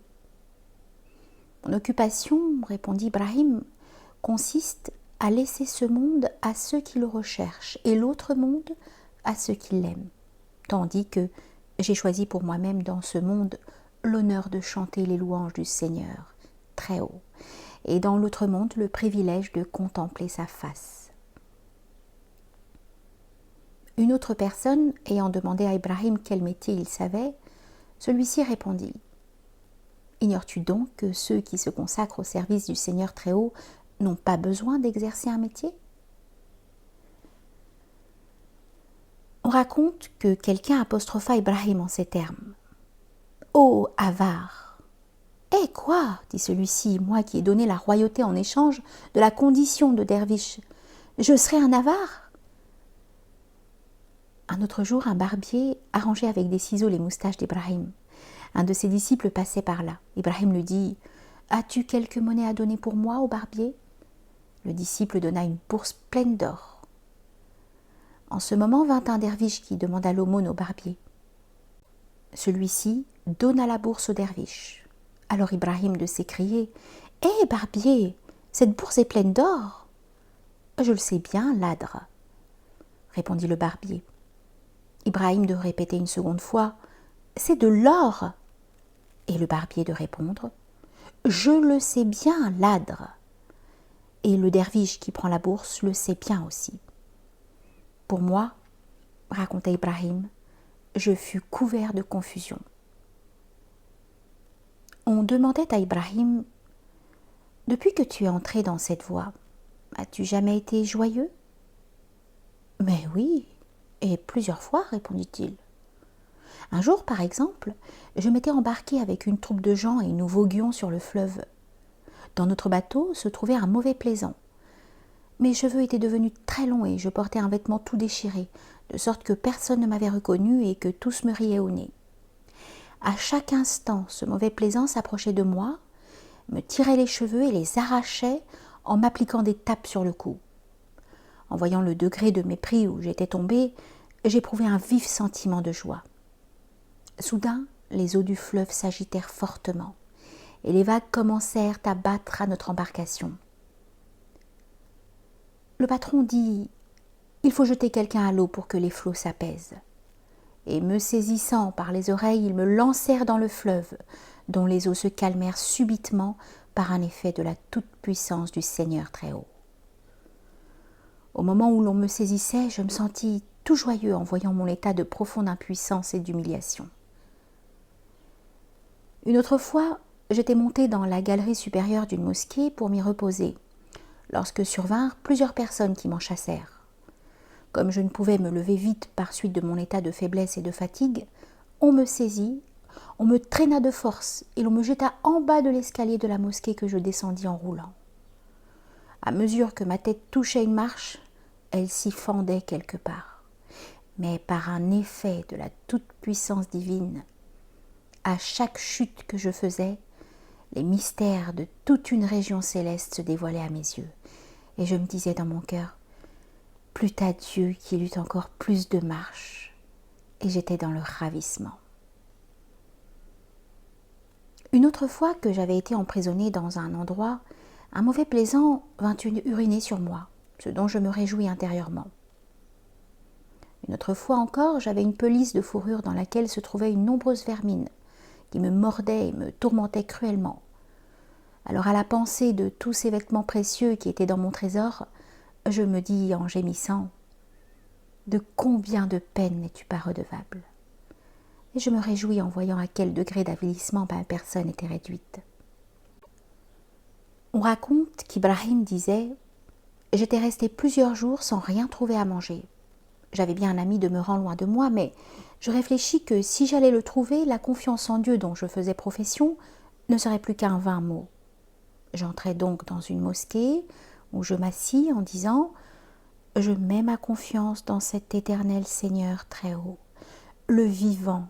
Mon occupation, répondit Ibrahim, consiste à laisser ce monde à ceux qui le recherchent et l'autre monde à ceux qui l'aiment, tandis que j'ai choisi pour moi-même dans ce monde l'honneur de chanter les louanges du Seigneur très haut, et dans l'autre monde le privilège de contempler sa face. » Une autre personne, ayant demandé à Ibrahim quel métier il savait, celui-ci répondit « Ignores-tu donc que ceux qui se consacrent au service du Seigneur Très-Haut n'ont pas besoin d'exercer un métier ?» On raconte que quelqu'un apostropha Ibrahim en ces termes. « Ô avare !»« Eh quoi ?» dit celui-ci, « moi qui ai donné la royauté en échange de la condition de derviche, je serai un avare ?» Un autre jour, un barbier arrangeait avec des ciseaux les moustaches d'Ibrahim. Un de ses disciples passait par là. Ibrahim lui dit « As-tu quelque monnaie à donner pour moi au barbier ?» Le disciple donna une bourse pleine d'or. En ce moment vint un derviche qui demanda l'aumône au barbier. Celui-ci donna la bourse au derviche. Alors Ibrahim de s'écrier « Hé barbier, cette bourse est pleine d'or !»« Je le sais bien, ladre, » répondit le barbier. Ibrahim de répéter une seconde fois « C'est de l'or !» et le barbier de répondre « Je le sais bien, ladre !» et le derviche qui prend la bourse le sait bien aussi. Pour moi, racontait Ibrahim, je fus couvert de confusion. On demandait à Ibrahim « Depuis que tu es entré dans cette voie, as-tu jamais été joyeux ?»« Mais oui, et plusieurs fois, répondit-il. Un jour, par exemple, je m'étais embarqué avec une troupe de gens et nous voguions sur le fleuve. Dans notre bateau se trouvait un mauvais plaisant. Mes cheveux étaient devenus très longs et je portais un vêtement tout déchiré, de sorte que personne ne m'avait reconnu et que tous me riaient au nez. À chaque instant, ce mauvais plaisant s'approchait de moi, me tirait les cheveux et les arrachait en m'appliquant des tapes sur le cou. En voyant le degré de mépris où j'étais tombée, j'éprouvais un vif sentiment de joie. Soudain, les eaux du fleuve s'agitèrent fortement et les vagues commencèrent à battre à notre embarcation. Le patron dit « Il faut jeter quelqu'un à l'eau pour que les flots s'apaisent. » Et me saisissant par les oreilles, ils me lancèrent dans le fleuve, dont les eaux se calmèrent subitement par un effet de la toute-puissance du Seigneur Très-Haut. Au moment où l'on me saisissait, je me sentis tout joyeux en voyant mon état de profonde impuissance et d'humiliation. Une autre fois, j'étais montée dans la galerie supérieure d'une mosquée pour m'y reposer, lorsque survinrent plusieurs personnes qui m'en chassèrent. Comme je ne pouvais me lever vite par suite de mon état de faiblesse et de fatigue, on me saisit, on me traîna de force et l'on me jeta en bas de l'escalier de la mosquée que je descendis en roulant. À mesure que ma tête touchait une marche, elle s'y fendait quelque part. Mais par un effet de la toute-puissance divine, à chaque chute que je faisais, les mystères de toute une région céleste se dévoilaient à mes yeux. Et je me disais dans mon cœur, plût à Dieu qu'il eût encore plus de marche. Et j'étais dans le ravissement. Une autre fois que j'avais été emprisonnée dans un endroit, un mauvais plaisant vint uriner sur moi, ce dont je me réjouis intérieurement. Une autre fois encore, j'avais une pelisse de fourrure dans laquelle se trouvait une nombreuse vermine, qui me mordait et me tourmentait cruellement. Alors à la pensée de tous ces vêtements précieux qui étaient dans mon trésor, je me dis en gémissant, « De combien de peines n'es-tu pas redevable ?» Et je me réjouis en voyant à quel degré d'avilissement ma personne était réduite. On raconte qu'Ibrahim disait « J'étais resté plusieurs jours sans rien trouver à manger. J'avais bien un ami demeurant loin de moi, mais je réfléchis que si j'allais le trouver, la confiance en Dieu dont je faisais profession ne serait plus qu'un vain mot. J'entrai donc dans une mosquée où je m'assis en disant « Je mets ma confiance dans cet éternel Seigneur très haut, le vivant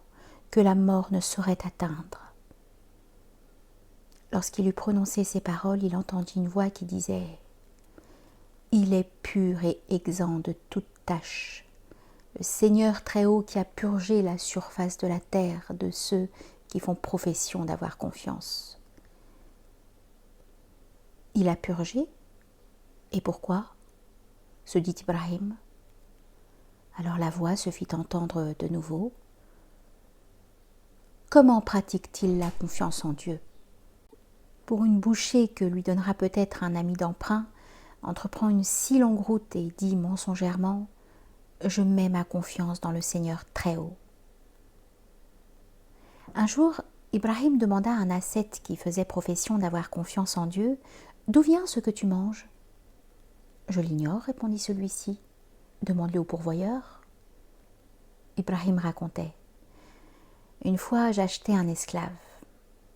que la mort ne saurait atteindre. » Lorsqu'il eut prononcé ces paroles, il entendit une voix qui disait « Il est pur et exempt de toute tache. Le Seigneur très haut qui a purgé la surface de la terre de ceux qui font profession d'avoir confiance. » Il a purgé? Et pourquoi? Se dit Ibrahim. Alors la voix se fit entendre de nouveau. Comment pratique-t-il la confiance en Dieu? Pour une bouchée que lui donnera peut-être un ami d'emprunt, entreprend une si longue route et dit mensongèrement « Je mets ma confiance dans le Seigneur très haut. » Un jour, Ibrahim demanda à un ascète qui faisait profession d'avoir confiance en Dieu « D'où vient ce que tu manges ?»« Je l'ignore, répondit celui-ci. Demande-le au pourvoyeur. » Ibrahim racontait. Une fois, j'achetai un esclave.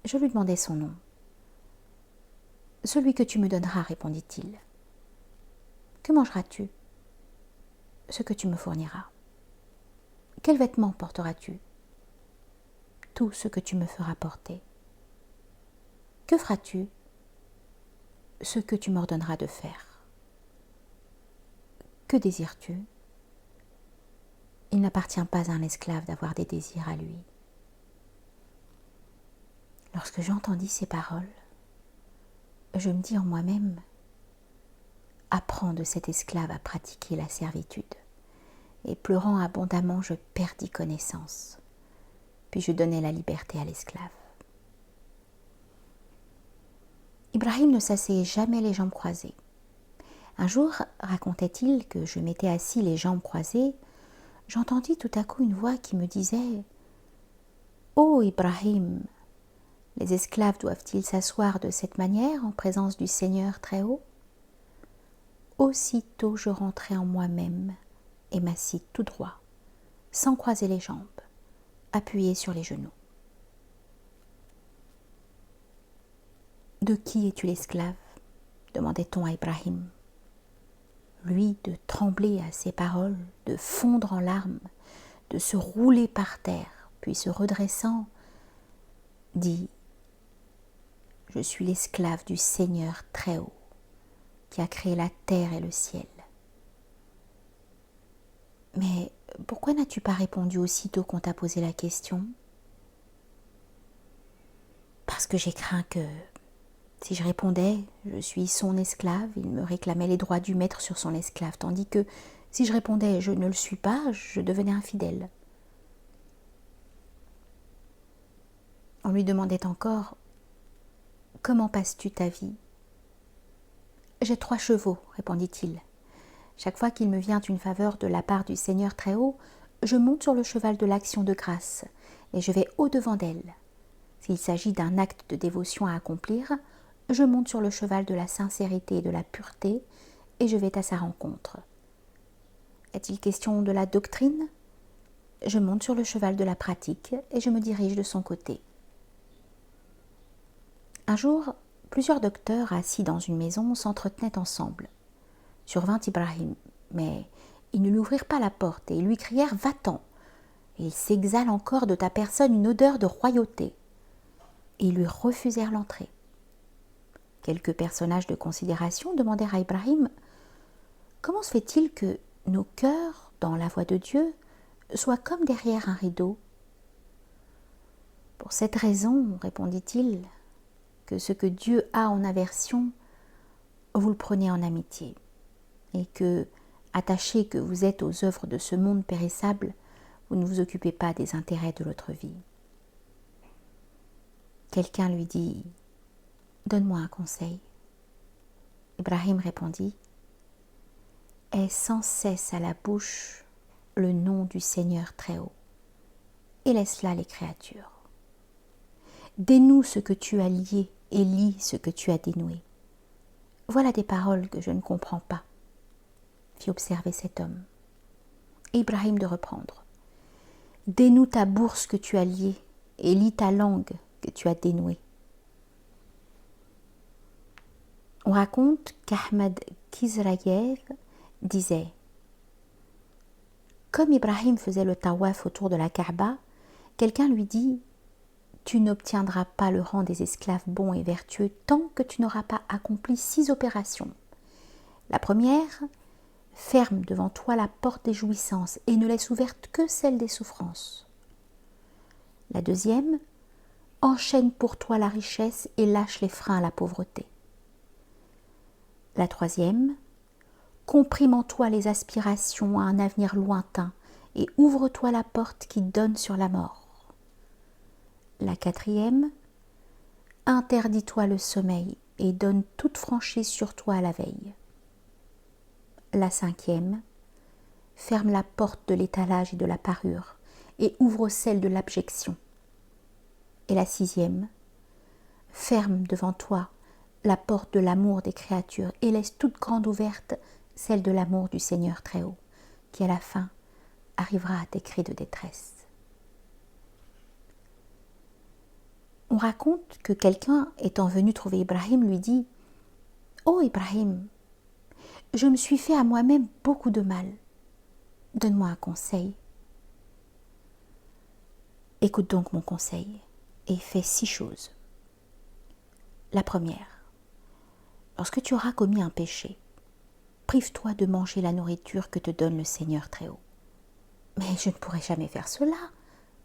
Je lui demandai son nom. « Celui que tu me donneras, répondit-il. »« Que mangeras-tu ?»« Ce que tu me fourniras. »« Quels vêtements porteras-tu ?»« Tout ce que tu me feras porter. »« Que feras-tu ?»« Ce que tu m'ordonneras de faire. »« Que désires-tu ?» Il n'appartient pas à un esclave d'avoir des désirs à lui. Lorsque j'entendis ces paroles, je me dis en moi-même, apprends de cet esclave à pratiquer la servitude. Et pleurant abondamment, je perdis connaissance. Puis je donnai la liberté à l'esclave. Ibrahim ne s'asseyait jamais les jambes croisées. Un jour, racontait-il que je m'étais assis les jambes croisées, j'entendis tout à coup une voix qui me disait « Ô Ibrahim, les esclaves doivent-ils s'asseoir de cette manière en présence du Seigneur très haut ?» Aussitôt je rentrai en moi-même et m'assis tout droit, sans croiser les jambes, appuyé sur les genoux. « De qui es-tu l'esclave ?» demandait-on à Ibrahim. Lui, de trembler à ces paroles, de fondre en larmes, de se rouler par terre, puis se redressant, dit « Je suis l'esclave du Seigneur très haut, qui a créé la terre et le ciel. » Mais pourquoi n'as-tu pas répondu aussitôt qu'on t'a posé la question? Parce que j'ai craint que, si je répondais « Je suis son esclave », il me réclamait les droits du maître sur son esclave, tandis que, si je répondais « Je ne le suis pas », je devenais infidèle. On lui demandait encore « Comment passes-tu ta vie ?»« J'ai 3 chevaux, répondit-il. Chaque fois qu'il me vient une faveur de la part du Seigneur très haut, je monte sur le cheval de l'action de grâce et je vais au-devant d'elle. S'il s'agit d'un acte de dévotion à accomplir, je monte sur le cheval de la sincérité et de la pureté et je vais à sa rencontre. Est-il question de la doctrine ? Je monte sur le cheval de la pratique et je me dirige de son côté. Un jour, plusieurs docteurs assis dans une maison s'entretenaient ensemble. Survint Ibrahim, mais ils ne lui ouvrirent pas la porte et ils lui crièrent « Va-t'en !» Et il s'exhale encore de ta personne une odeur de royauté. Et ils lui refusèrent l'entrée. Quelques personnages de considération demandèrent à Ibrahim « Comment se fait-il que nos cœurs, dans la voix de Dieu, soient comme derrière un rideau ?» Pour cette raison, répondit-il, que ce que Dieu a en aversion, vous le prenez en amitié, et que, attaché que vous êtes aux œuvres de ce monde périssable, vous ne vous occupez pas des intérêts de l'autre vie. Quelqu'un lui dit « Donne-moi un conseil. » Ibrahim répondit « Aie sans cesse à la bouche le nom du Seigneur Très-Haut, et laisse là les créatures. Dénoue ce que tu as lié et lis ce que tu as dénoué. Voilà des paroles que je ne comprends pas, » fit observer cet homme. Et Ibrahim de reprendre. « Dénoue ta bourse que tu as liée et lis ta langue que tu as dénouée. » On raconte qu'Ahmad Khizrayev disait « Comme Ibrahim faisait le tawaf autour de la Kaaba, quelqu'un lui dit « Tu n'obtiendras pas le rang des esclaves bons et vertueux tant que tu n'auras pas accompli 6 opérations. La première, ferme devant toi la porte des jouissances et ne laisse ouverte que celle des souffrances. La deuxième, enchaîne pour toi la richesse et lâche les freins à la pauvreté. La troisième, comprime en toi les aspirations à un avenir lointain et ouvre-toi la porte qui donne sur la mort. La quatrième, interdis-toi le sommeil et donne toute franchise sur toi à la veille. La cinquième, ferme la porte de l'étalage et de la parure et ouvre celle de l'abjection. Et la sixième, ferme devant toi la porte de l'amour des créatures et laisse toute grande ouverte celle de l'amour du Seigneur Très-Haut, qui à la fin arrivera à tes cris de détresse. On raconte que quelqu'un étant venu trouver Ibrahim lui dit « Oh Ibrahim, je me suis fait à moi-même beaucoup de mal. Donne-moi un conseil. » Écoute donc mon conseil et fais 6 choses. La première, lorsque tu auras commis un péché, prive-toi de manger la nourriture que te donne le Seigneur Très-Haut. « Mais je ne pourrai jamais faire cela, »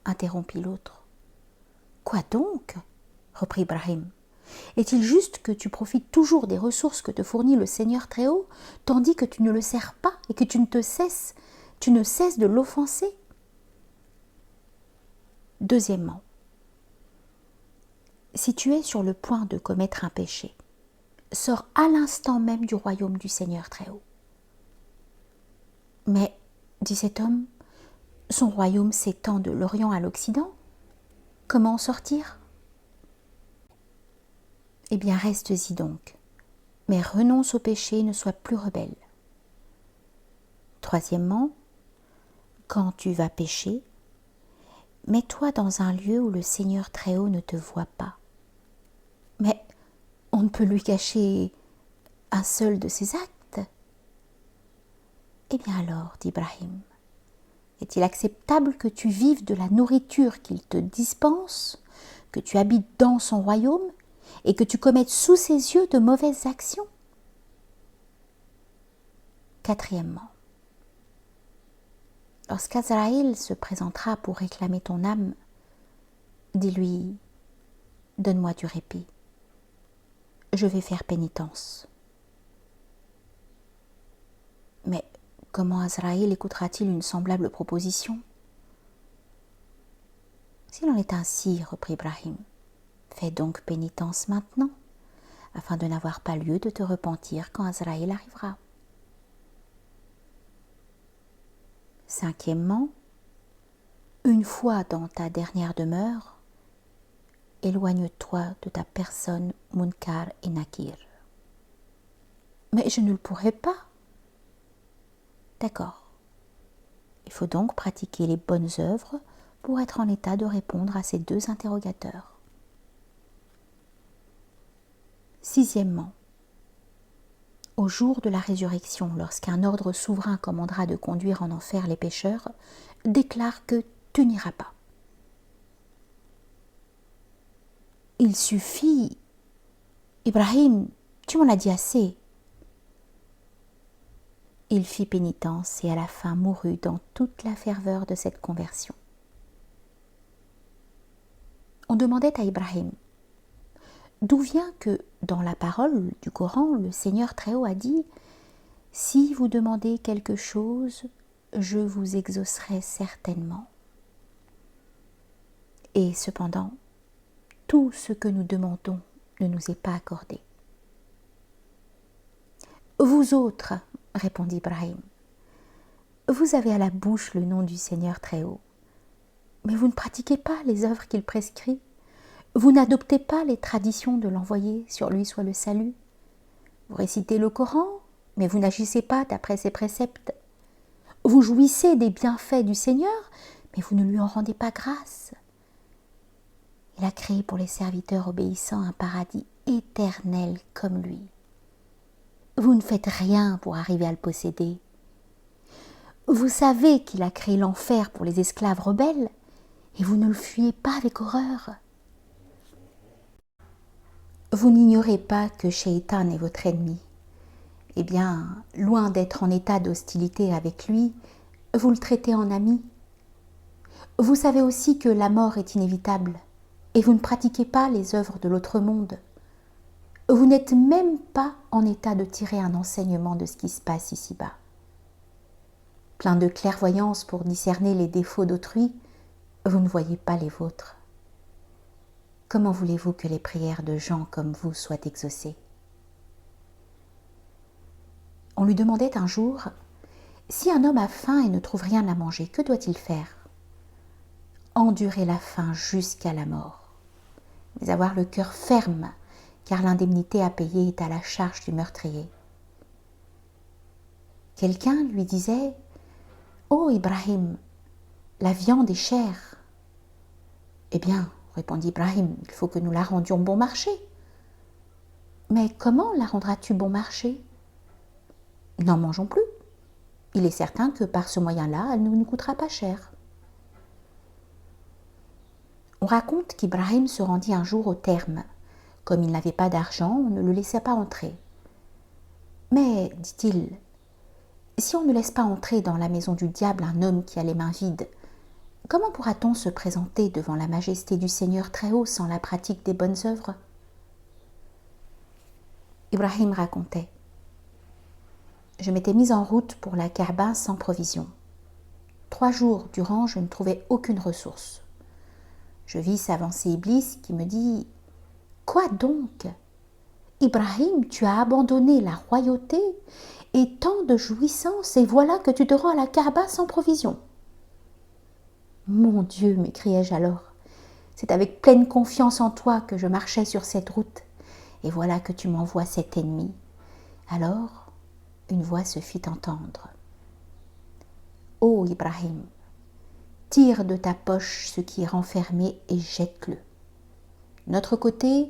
interrompit l'autre. « Quoi donc ?» reprit Ibrahim. « Est-il juste que tu profites toujours des ressources que te fournit le Seigneur Très-Haut, tandis que tu ne le sers pas et que tu ne cesses de l'offenser ?» Deuxièmement, si tu es sur le point de commettre un péché, sors à l'instant même du royaume du Seigneur Très-Haut. « Mais, dit cet homme, son royaume s'étend de l'Orient à l'Occident. Comment en sortir ? » Eh bien, reste-y donc, mais renonce au péché et ne sois plus rebelle. Troisièmement, quand tu vas pécher, mets-toi dans un lieu où le Seigneur Très-Haut ne te voit pas. Mais on ne peut lui cacher un seul de ses actes. Eh bien alors, dit Ibrahim, est-il acceptable que tu vives de la nourriture qu'il te dispense, que tu habites dans son royaume et que tu commettes sous ses yeux de mauvaises actions ? Quatrièmement, lorsqu'Azraïl se présentera pour réclamer ton âme, dis-lui « Donne-moi du répit, je vais faire pénitence. » Mais comment Azraïl écoutera-t-il une semblable proposition ? S'il en est ainsi, reprit Ibrahim, fais donc pénitence maintenant, afin de n'avoir pas lieu de te repentir quand Azraïl arrivera. Cinquièmement, une fois dans ta dernière demeure, éloigne-toi de ta personne Munkar et Nakir. Mais je ne le pourrai pas. D'accord. Il faut donc pratiquer les bonnes œuvres pour être en état de répondre à ces deux interrogateurs. Sixièmement, au jour de la résurrection, lorsqu'un ordre souverain commandera de conduire en enfer les pécheurs, déclare que tu n'iras pas. Il suffit, Ibrahim, tu m'en as dit assez. Il fit pénitence et à la fin mourut dans toute la ferveur de cette conversion. On demandait à Ibrahim, d'où vient que, dans la parole du Coran, le Seigneur Très-Haut a dit « Si vous demandez quelque chose, je vous exaucerai certainement. » Et cependant, tout ce que nous demandons ne nous est pas accordé. « Vous autres, répondit Ibrahim, vous avez à la bouche le nom du Seigneur Très-Haut, mais vous ne pratiquez pas les œuvres qu'il prescrit. Vous n'adoptez pas les traditions de l'envoyé, sur lui soit le salut. Vous récitez le Coran, mais vous n'agissez pas d'après ses préceptes. Vous jouissez des bienfaits du Seigneur, mais vous ne lui en rendez pas grâce. Il a créé pour les serviteurs obéissants un paradis éternel comme lui. Vous ne faites rien pour arriver à le posséder. Vous savez qu'il a créé l'enfer pour les esclaves rebelles, et vous ne le fuyez pas avec horreur. Vous n'ignorez pas que Shaitan est votre ennemi. Eh bien, loin d'être en état d'hostilité avec lui, vous le traitez en ami. Vous savez aussi que la mort est inévitable, et vous ne pratiquez pas les œuvres de l'autre monde. Vous n'êtes même pas en état de tirer un enseignement de ce qui se passe ici-bas. Plein de clairvoyance pour discerner les défauts d'autrui, vous ne voyez pas les vôtres. Comment voulez-vous que les prières de gens comme vous soient exaucées? On lui demandait un jour, si un homme a faim et ne trouve rien à manger, que doit-il faire? Endurer la faim jusqu'à la mort, mais avoir le cœur ferme, car l'indemnité à payer est à la charge du meurtrier. Quelqu'un lui disait, « Oh Ibrahim, la viande est chère. » Eh bien, répondit Ibrahim, il faut que nous la rendions bon marché. Mais comment la rendras-tu bon marché? N'en mangeons plus. Il est certain que par ce moyen-là, elle ne nous coûtera pas cher. On raconte qu'Ibrahim se rendit un jour au terme. Comme il n'avait pas d'argent, on ne le laissait pas entrer. Mais, dit-il, si on ne laisse pas entrer dans la maison du diable un homme qui a les mains vides, comment pourra-t-on se présenter devant la majesté du Seigneur Très-Haut sans la pratique des bonnes œuvres? Ibrahim racontait, je m'étais mise en route pour la Kaaba sans provision. 3 jours durant, je ne trouvais aucune ressource. Je vis s'avancer Iblis qui me dit « Quoi donc? Ibrahim, tu as abandonné la royauté et tant de jouissances, et voilà que tu te rends à la Kaaba sans provision. » Mon Dieu, m'écriai-je alors, c'est avec pleine confiance en toi que je marchais sur cette route, et voilà que tu m'envoies cet ennemi. Alors, une voix se fit entendre. « Ô Ibrahim, tire de ta poche ce qui est renfermé et jette-le. De notre côté,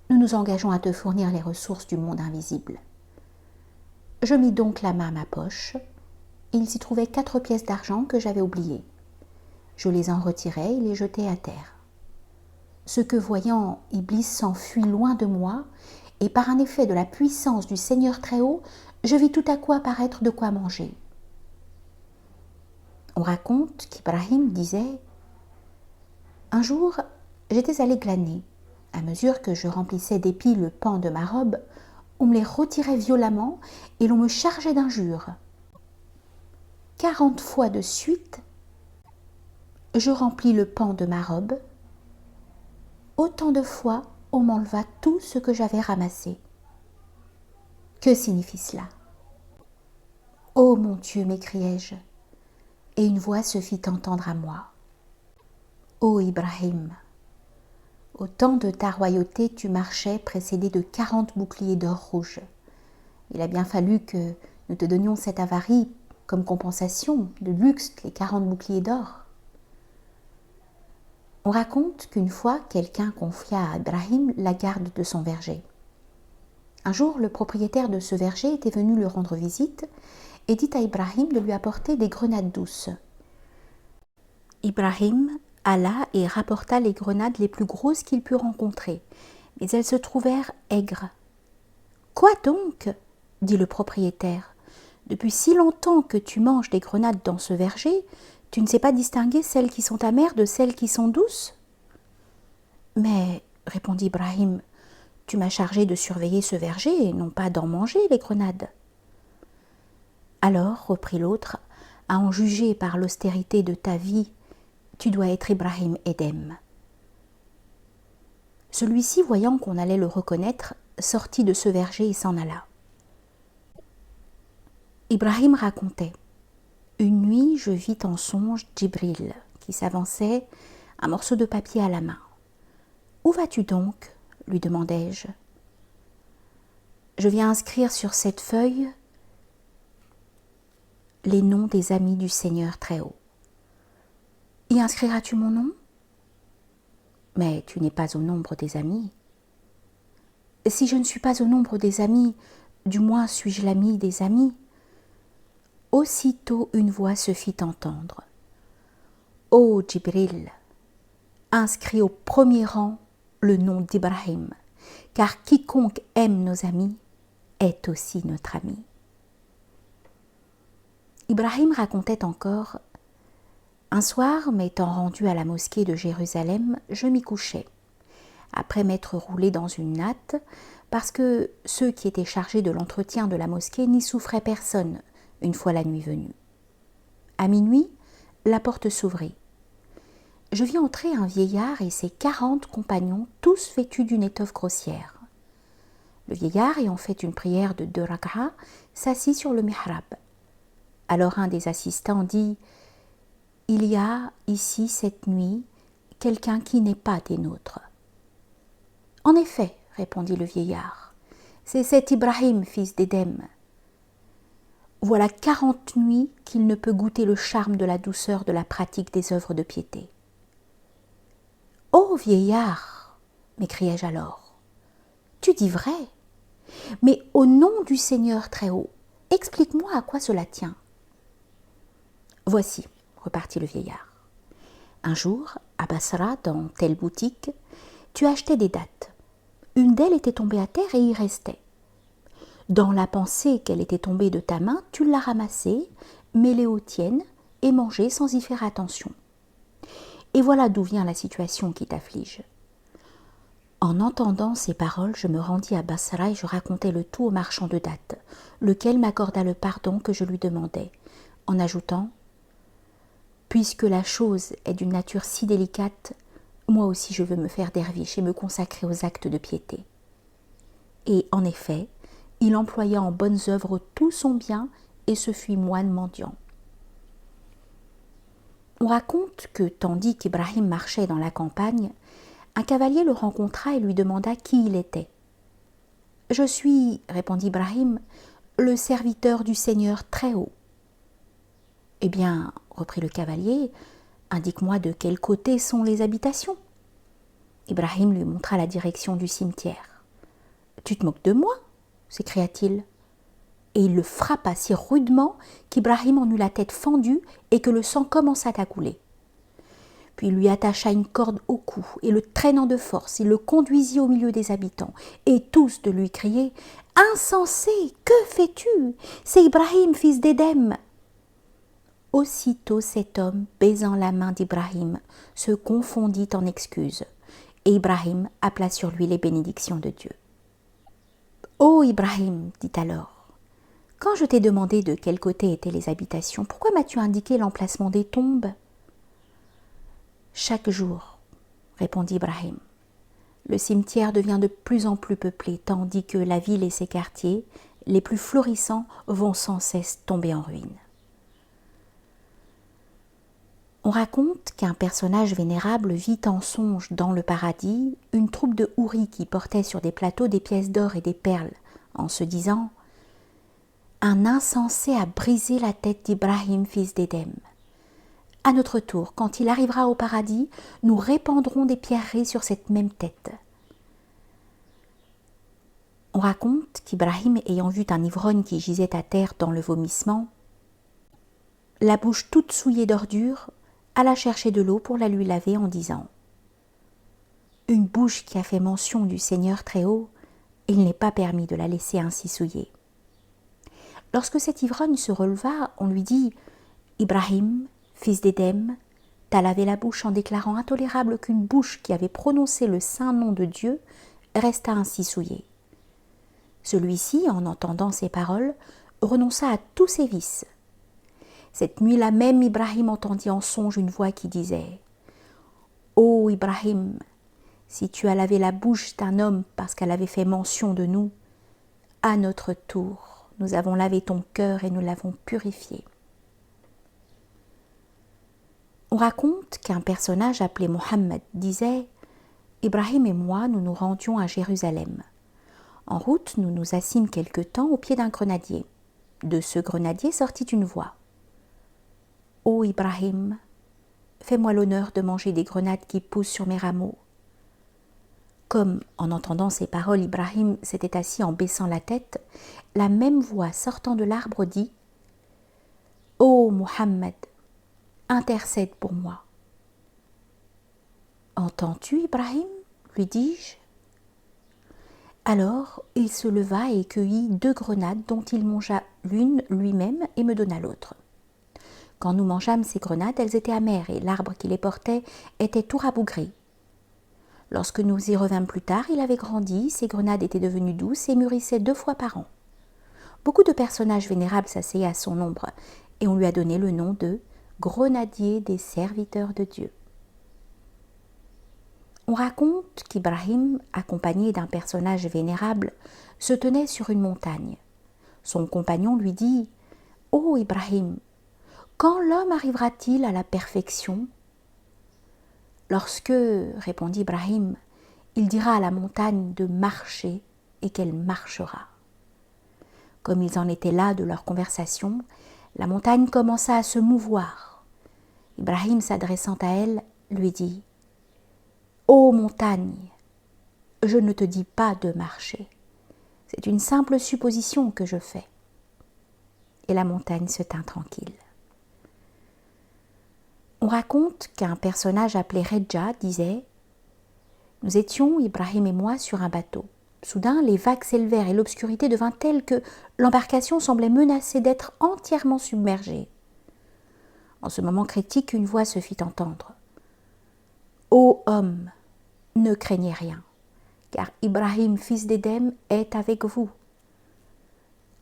nous nous engageons à te fournir les ressources du monde invisible. » Je mis donc la main à ma poche, et il s'y trouvait 4 pièces d'argent que j'avais oubliées. Je les en retirai et les jetai à terre. Ce que voyant, Iblis s'enfuit loin de moi, et par un effet de la puissance du Seigneur Très-Haut, je vis tout à coup apparaître de quoi manger. On raconte qu'Ibrahim disait « Un jour, j'étais allé glaner. À mesure que je remplissais d'épis le pan de ma robe, on me les retirait violemment et l'on me chargeait d'injures. 40 fois de suite, je remplis le pan de ma robe. Autant de fois, on m'enleva tout ce que j'avais ramassé. Que signifie cela? Oh mon Dieu, m'écriai-je, et une voix se fit entendre à moi. Ô Ibrahim, Au temps de ta royauté, tu marchais précédé de 40 boucliers d'or rouge. Il a bien fallu que nous te donnions cette avarie comme compensation de luxe, les 40 boucliers d'or. On raconte qu'une fois, quelqu'un confia à Ibrahim la garde de son verger. Un jour, le propriétaire de ce verger était venu lui rendre visite et dit à Ibrahim de lui apporter des grenades douces. Ibrahim alla et rapporta les grenades les plus grosses qu'il put rencontrer, mais elles se trouvèrent aigres. « Quoi donc ?» dit le propriétaire. « Depuis si longtemps que tu manges des grenades dans ce verger, tu ne sais pas distinguer celles qui sont amères de celles qui sont douces ?»« Mais, répondit Ibrahim, tu m'as chargé de surveiller ce verger et non pas d'en manger les grenades. »« Alors, reprit l'autre, à en juger par l'austérité de ta vie, tu dois être Ibrahim Edhem. » Celui-ci, voyant qu'on allait le reconnaître, sortit de ce verger et s'en alla. Ibrahim racontait. Une nuit, je vis en songe Djibril, qui s'avançait, un morceau de papier à la main. « Où vas-tu donc ?» lui demandai-je. « Je viens inscrire sur cette feuille les noms des amis du Seigneur Très-Haut. »« Y inscriras-tu mon nom ?»« Mais tu n'es pas au nombre des amis. »« Si je ne suis pas au nombre des amis, du moins suis-je l'ami des amis. » Aussitôt une voix se fit entendre. « Ô Djibril, inscris au premier rang le nom d'Ibrahim, car quiconque aime nos amis est aussi notre ami. » Ibrahim racontait encore. Un soir, m'étant rendu à la mosquée de Jérusalem, je m'y couchai, après m'être roulé dans une natte, parce que ceux qui étaient chargés de l'entretien de la mosquée n'y souffraient personne, une fois la nuit venue. À minuit, la porte s'ouvrit. Je vis entrer un vieillard et ses 40 compagnons, tous vêtus d'une étoffe grossière. Le vieillard, ayant fait une prière de 2 rak'a, s'assit sur le mihrab. Alors un des assistants dit « Il y a ici cette nuit quelqu'un qui n'est pas des nôtres. » « En effet, répondit le vieillard, c'est cet Ibrahim, fils d'Edhem. Voilà 40 nuits qu'il ne peut goûter le charme de la douceur de la pratique des œuvres de piété. »« Ô vieillard !» m'écriai-je alors, « tu dis vrai, mais au nom du Seigneur Très-Haut, explique-moi à quoi cela tient. » « Voici, repartit le vieillard. Un jour, à Basra, dans telle boutique, tu achetais des dattes. Une d'elles était tombée à terre et y restait. Dans la pensée qu'elle était tombée de ta main, tu l'as ramassée, mêlée aux tiennes et mangée sans y faire attention. Et voilà d'où vient la situation qui t'afflige. » En entendant ces paroles, je me rendis à Basra et je racontai le tout au marchand de dattes, lequel m'accorda le pardon que je lui demandais, en ajoutant « Puisque la chose est d'une nature si délicate, moi aussi je veux me faire derviche et me consacrer aux actes de piété. » Et en effet, il employa en bonnes œuvres tout son bien et se fit moine mendiant. On raconte que, tandis qu'Ibrahim marchait dans la campagne, un cavalier le rencontra et lui demanda qui il était. « Je suis, répondit Ibrahim, le serviteur du Seigneur Très-Haut. »« Eh bien, reprit le cavalier, indique-moi de quel côté sont les habitations. » Ibrahim lui montra la direction du cimetière. « Tu te moques de moi ?» s'écria-t-il. Et il le frappa si rudement qu'Ibrahim en eut la tête fendue et que le sang commença à couler. Puis il lui attacha une corde au cou et le traînant de force, il le conduisit au milieu des habitants, et tous de lui crier « Insensé, que fais-tu? C'est Ibrahim, fils d'Edhem !» Aussitôt cet homme, baisant la main d'Ibrahim, se confondit en excuses, et Ibrahim appela sur lui les bénédictions de Dieu. « Ô Ibrahim, dit alors, quand je t'ai demandé de quel côté étaient les habitations, pourquoi m'as-tu indiqué l'emplacement des tombes ?»« Chaque jour, répondit Ibrahim, le cimetière devient de plus en plus peuplé, tandis que la ville et ses quartiers, les plus florissants, vont sans cesse tomber en ruine. » On raconte qu'un personnage vénérable vit en songe dans le paradis une troupe de houris qui portaient sur des plateaux des pièces d'or et des perles, en se disant « Un insensé a brisé la tête d'Ibrahim, fils d'Édem. À notre tour, quand il arrivera au paradis, nous répandrons des pierreries sur cette même tête. » On raconte qu'Ibrahim, ayant vu un ivrogne qui gisait à terre dans le vomissement, la bouche toute souillée d'ordures, alla chercher de l'eau pour la lui laver en disant « Une bouche qui a fait mention du Seigneur très haut, il n'est pas permis de la laisser ainsi souiller. » Lorsque cet ivrogne se releva, on lui dit « Ibrahim, fils d'Édem, t'as lavé la bouche en déclarant intolérable qu'une bouche qui avait prononcé le saint nom de Dieu resta ainsi souillée. » Celui-ci, en entendant ces paroles, renonça à tous ses vices. Cette nuit-là même, Ibrahim entendit en songe une voix qui disait « Ô Ibrahim, si tu as lavé la bouche d'un homme parce qu'elle avait fait mention de nous, à notre tour, nous avons lavé ton cœur et nous l'avons purifié. » On raconte qu'un personnage appelé Mohammed disait « Ibrahim et moi, nous nous rendions à Jérusalem. En route, nous nous assîmes quelque temps au pied d'un grenadier. De ce grenadier sortit une voix. « Ô Ibrahim, fais-moi l'honneur de manger des grenades qui poussent sur mes rameaux. » Comme, en entendant ces paroles, Ibrahim s'était assis en baissant la tête, la même voix sortant de l'arbre dit « Ô Mohammed, intercède pour moi. »« Entends-tu, Ibrahim ?» lui dis-je. Alors il se leva et cueillit 2 grenades dont il mangea l'une lui-même et me donna l'autre. Quand nous mangeâmes ces grenades, elles étaient amères et l'arbre qui les portait était tout rabougri. Lorsque nous y revînmes plus tard, il avait grandi, ces grenades étaient devenues douces et mûrissaient 2 fois par an. Beaucoup de personnages vénérables s'asseyaient à son ombre et on lui a donné le nom de grenadier des serviteurs de Dieu. On raconte qu'Ibrahim, accompagné d'un personnage vénérable, se tenait sur une montagne. Son compagnon lui dit « Ô Ibrahim, quand l'homme arrivera-t-il à la perfection ?» Lorsque, répondit Ibrahim, il dira à la montagne de marcher et qu'elle marchera. Comme ils en étaient là de leur conversation, la montagne commença à se mouvoir. Ibrahim, s'adressant à elle, lui dit « Ô montagne, je ne te dis pas de marcher. C'est une simple supposition que je fais. » Et la montagne se tint tranquille. On raconte qu'un personnage appelé Redja disait « Nous étions, Ibrahim et moi, sur un bateau. Soudain, les vagues s'élevèrent et l'obscurité devint telle que l'embarcation semblait menacée d'être entièrement submergée. En ce moment critique, une voix se fit entendre. « Ô homme, ne craignez rien, car Ibrahim, fils d'Édem, est avec vous. »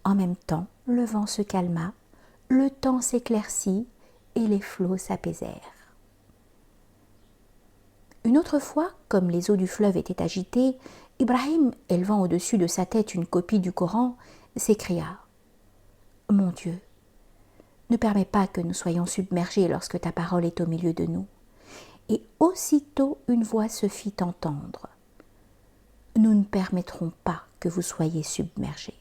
En même temps, le vent se calma, le temps s'éclaircit et les flots s'apaisèrent. Une autre fois, comme les eaux du fleuve étaient agitées, Ibrahim, élevant au-dessus de sa tête une copie du Coran, s'écria « Mon Dieu, ne permets pas que nous soyons submergés lorsque ta parole est au milieu de nous. » Et aussitôt une voix se fit entendre. « Nous ne permettrons pas que vous soyez submergés. »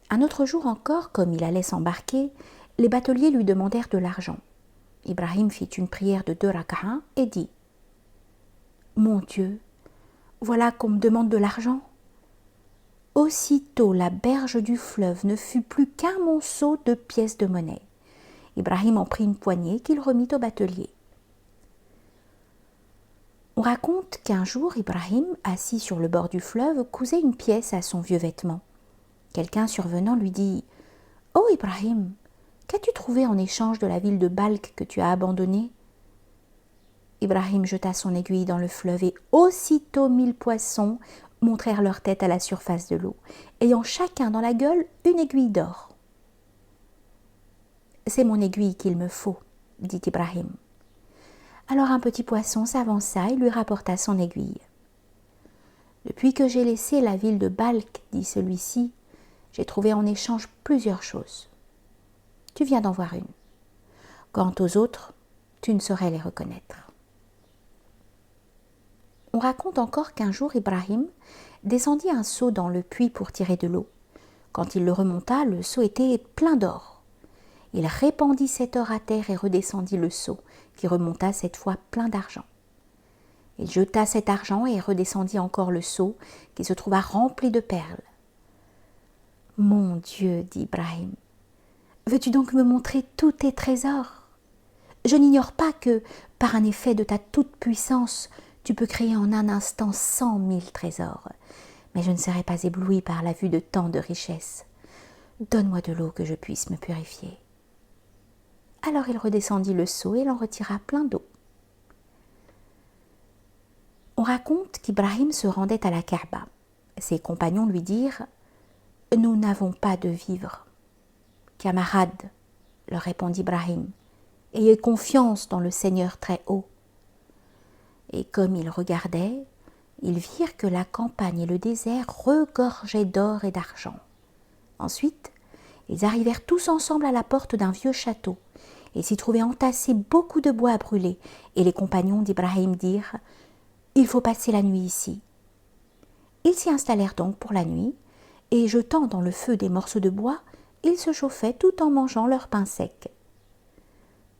Un autre jour encore, comme il allait s'embarquer, les bateliers lui demandèrent de l'argent. Ibrahim fit une prière de 2 rak'a et dit « Mon Dieu, voilà qu'on me demande de l'argent. » Aussitôt la berge du fleuve ne fut plus qu'un monceau de pièces de monnaie. Ibrahim en prit une poignée qu'il remit au batelier. On raconte qu'un jour, Ibrahim, assis sur le bord du fleuve, cousait une pièce à son vieux vêtement. Quelqu'un survenant lui dit « Oh Ibrahim, qu'as-tu trouvé en échange de la ville de Balk que tu as abandonnée ?» Ibrahim jeta son aiguille dans le fleuve et aussitôt 1000 poissons montrèrent leur tête à la surface de l'eau, ayant chacun dans la gueule une aiguille d'or. « C'est mon aiguille qu'il me faut, » dit Ibrahim. Alors un petit poisson s'avança et lui rapporta son aiguille. « Depuis que j'ai laissé la ville de Balk, dit celui-ci, j'ai trouvé en échange plusieurs choses. Tu viens d'en voir une. Quant aux autres, tu ne saurais les reconnaître. On raconte encore qu'un jour Ibrahim descendit un seau dans le puits pour tirer de l'eau. Quand il le remonta, le seau était plein d'or. Il répandit cet or à terre et redescendit le seau, qui remonta cette fois plein d'argent. Il jeta cet argent et redescendit encore le seau, qui se trouva rempli de perles. « Mon Dieu, dit Ibrahim, veux-tu donc me montrer tous tes trésors ? Je n'ignore pas que, par un effet de ta toute-puissance, tu peux créer en un instant 100 000 trésors. Mais je ne serai pas ébloui par la vue de tant de richesses. Donne-moi de l'eau que je puisse me purifier. » Alors il redescendit le seau et l'en retira plein d'eau. On raconte qu'Ibrahim se rendait à la Kaaba. Ses compagnons lui dirent « Nous n'avons pas de vivres. »« Camarades, leur répondit Ibrahim, ayez confiance dans le Seigneur très haut. » Et comme ils regardaient, ils virent que la campagne et le désert regorgeaient d'or et d'argent. Ensuite, ils arrivèrent tous ensemble à la porte d'un vieux château, et s'y trouvait entassé beaucoup de bois à brûler, et les compagnons d'Ibrahim dirent « Il faut passer la nuit ici. » Ils s'y installèrent donc pour la nuit, et jetant dans le feu des morceaux de bois, ils se chauffaient tout en mangeant leur pain sec.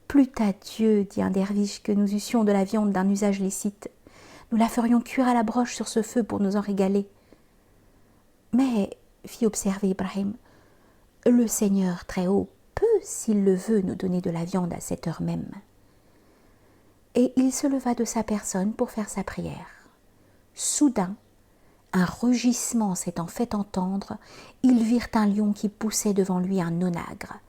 « Plût à Dieu, dit un derviche, que nous eussions de la viande d'un usage licite. Nous la ferions cuire à la broche sur ce feu pour nous en régaler. » Mais, fit observer Ibrahim, le Seigneur très haut peut, s'il le veut, nous donner de la viande à cette heure même. Et il se leva de sa personne pour faire sa prière. Soudain, un rugissement s'étant fait entendre, ils virent un lion qui poussait devant lui un onagre.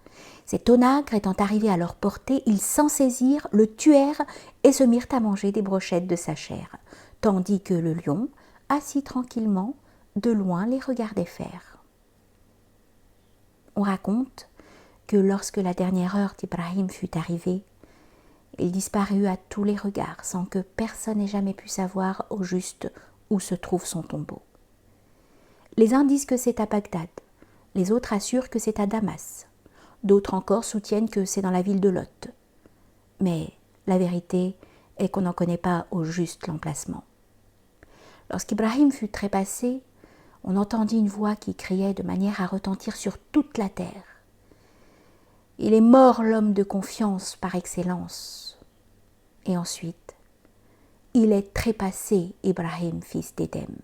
Cet onagre étant arrivé à leur portée, ils s'en saisirent, le tuèrent et se mirent à manger des brochettes de sa chair, tandis que le lion, assis tranquillement, de loin les regardait faire. On raconte que lorsque la dernière heure d'Ibrahim fut arrivée, il disparut à tous les regards sans que personne ait jamais pu savoir au juste où se trouve son tombeau. Les uns disent que c'est à Bagdad, les autres assurent que c'est à Damas, d'autres encore soutiennent que c'est dans la ville de Lot. Mais la vérité est qu'on n'en connaît pas au juste l'emplacement. Lorsqu'Ibrahim fut trépassé, on entendit une voix qui criait de manière à retentir sur toute la terre. « Il est mort l'homme de confiance par excellence. » Et ensuite, « Il est trépassé, Ibrahim, fils d'Édem. »